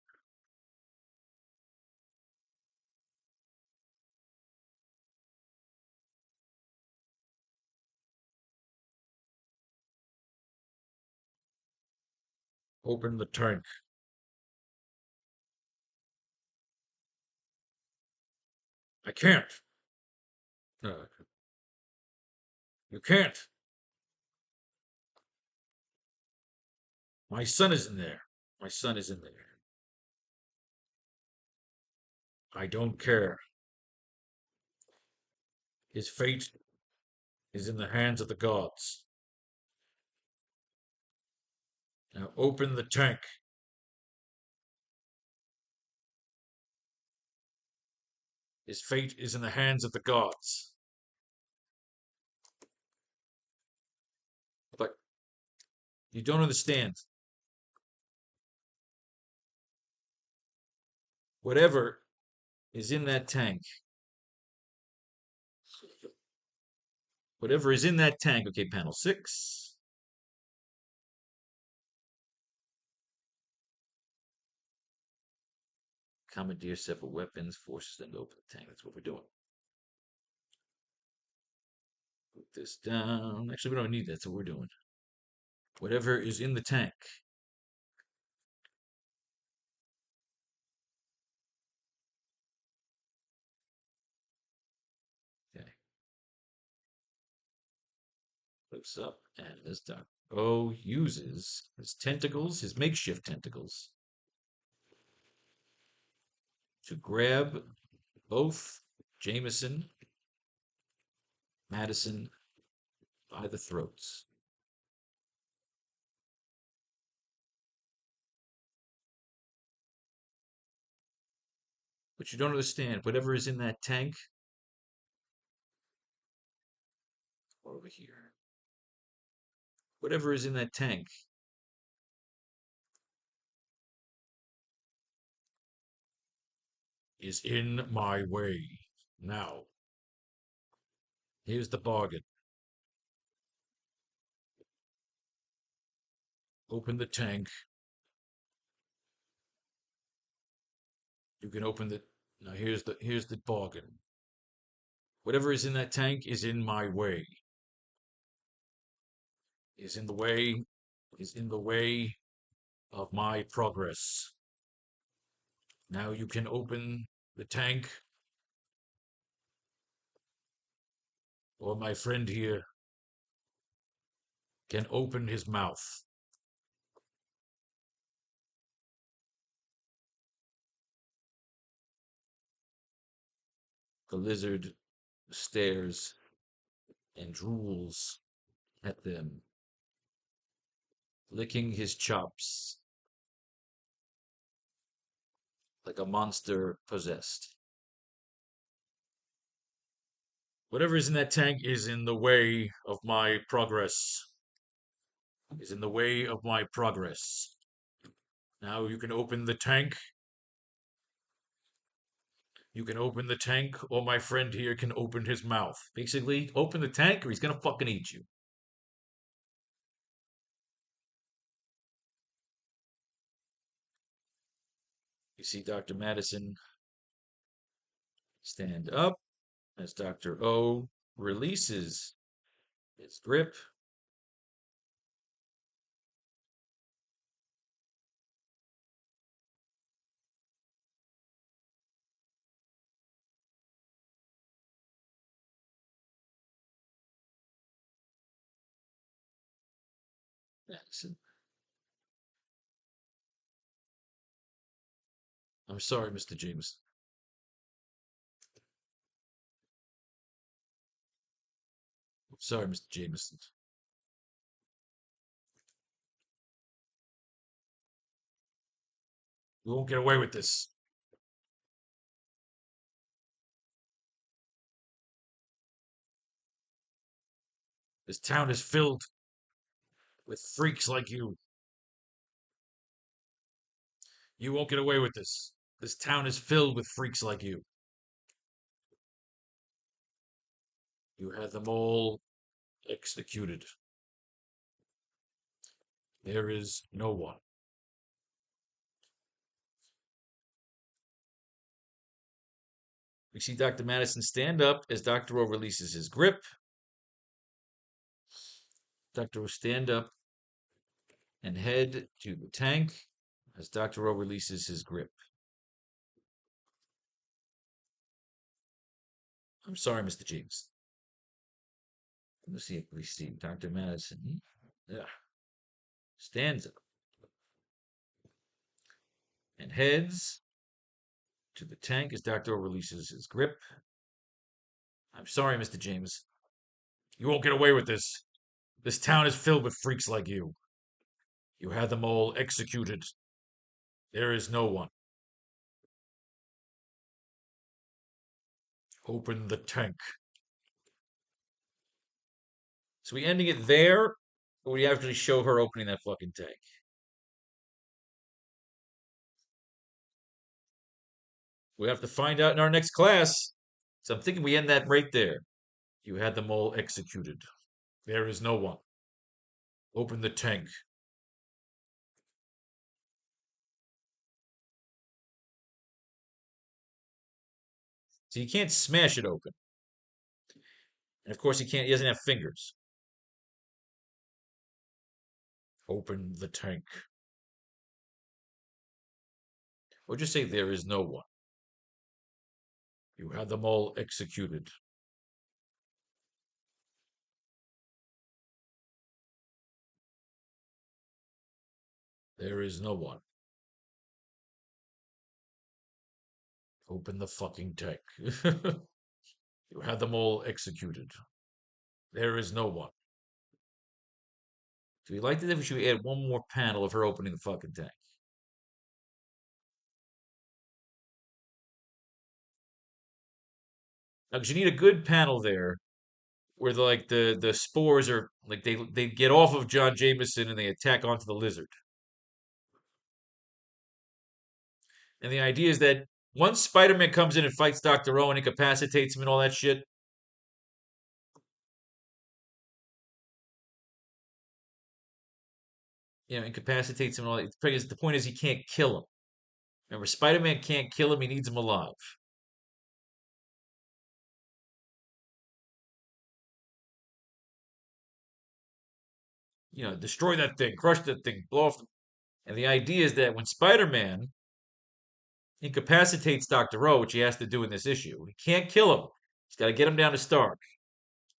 Open the tank. I can't. Uh, you can't. My son is in there. My son is in there. I don't care. His fate is in the hands of the gods. Now open the tank. His fate is in the hands of the gods. But you don't understand. Whatever is in that tank, whatever is in that tank, okay, panel 6. Commandeer several weapons, forces them to open the tank. That's what we're doing. Put this down. Actually, we don't need that, that's what we're doing. Whatever is in the tank. Okay. Looks up, and this Dr. O uses his tentacles, his makeshift tentacles, to grab both Jameson, Madison by the throats. But you don't understand. Whatever is in that tank, over here. Whatever is in that tank is in my way. Now, here's the bargain. Open the tank. You can open the. Now here's the bargain. Whatever is in that tank is in my way. Is in the way. Is in the way of my progress. Now you can open the tank, or my friend here can open his mouth. The lizard stares and drools at them, licking his chops like a monster possessed. Whatever is in that tank is in the way of my progress. Is in the way of my progress. Now you can open the tank, You can open the tank, or my friend here can open his mouth. Basically, open the tank or he's gonna fucking eat you. You see Dr. Madison stand up as Dr. O releases his grip. Madison. I'm sorry, Mr. Jameson. I'm sorry, Mr. Jameson. We won't get away with this. This town is filled with freaks like you. You won't get away with this. This town is filled with freaks like you. You had them all executed. There is no one. We see Dr. Madison stand up as Dr. O releases his grip. Dr. O stand up and head to the tank as Dr. O releases his grip. I'm sorry, Mr. James. Let's see if we see Dr. Madison. Yeah. Stands up and heads to the tank as Dr. O releases his grip. I'm sorry, Mr. James. You won't get away with this. This town is filled with freaks like you. You had them all executed. There is no one. Open the tank. So we ending it there, or we actually show her opening that fucking tank? We have to find out in our next class. So I'm thinking we end that right there. You had them all executed. There is no one. Open the tank. So you can't smash it open. And of course he can't, he doesn't have fingers. Open the tank. Or just say there is no one. You had them all executed. There is no one. Open the fucking tank. You had them all executed. There is no one. So we like it if we should add one more panel of her opening the fucking tank. Now, because you need a good panel there where the spores are like they get off of John Jameson and they attack onto the lizard. And the idea is that once Spider-Man comes in and fights Dr. Owen, incapacitates him and all that shit, incapacitates him and all that. The point is he can't kill him. Remember, Spider-Man can't kill him, he needs him alive. Destroy that thing, crush that thing, blow off. And the idea is that when Spider-Man incapacitates Dr. O, which he has to do in this issue, he can't kill him. He's got to get him down to Stark.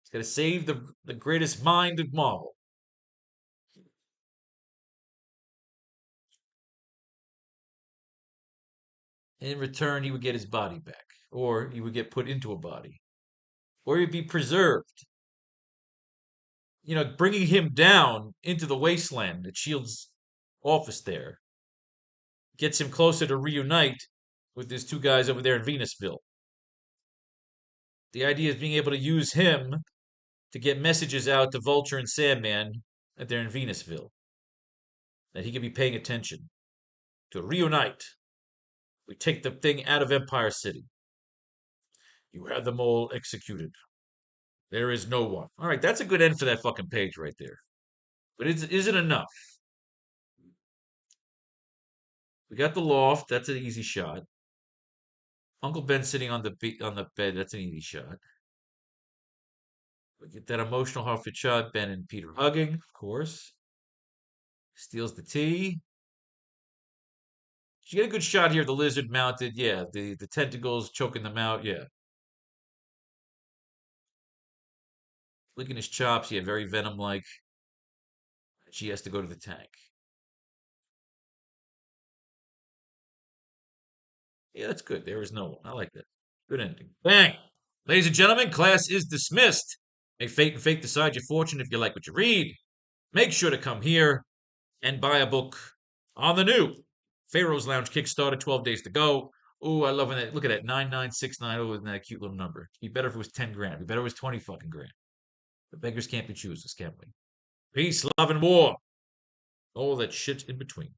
He's got to save the greatest mind of Marvel. In return, he would get his body back, or he would get put into a body, or he'd be preserved. Bringing him down into the wasteland at Shield's office there gets him closer to reunite with these two guys over there in Venusville. The idea is being able to use him to get messages out to Vulture and Sandman that they're in Venusville. That he could be paying attention. To reunite. We take the thing out of Empire City. You had them all executed. There is no one. All right, that's a good end for that fucking page right there. But is it enough? We got the loft. That's an easy shot. Uncle Ben sitting on the bed. That's an easy shot. We get that emotional heartfelt shot. Ben and Peter hugging, of course. Steals the tea. You get a good shot here. The lizard mounted. Yeah, the tentacles choking them out. Yeah. Licking his chops. Yeah, very venom-like. She has to go to the tank. Yeah, that's good. There is no one. I like that. Good ending. Bang! Ladies and gentlemen, class is dismissed. May fate and fate decide your fortune if you like what you read. Make sure to come here and buy a book on the new Pharaoh's Lounge Kickstarter, 12 days to go. Ooh, I love that. Look at that. 9969. Oh, isn't that a cute little number? It'd be better if it was 10 grand. It'd be better if it was 20 fucking grand. The beggars can't be choosers, can we? Peace, love, and war. All that shit in between.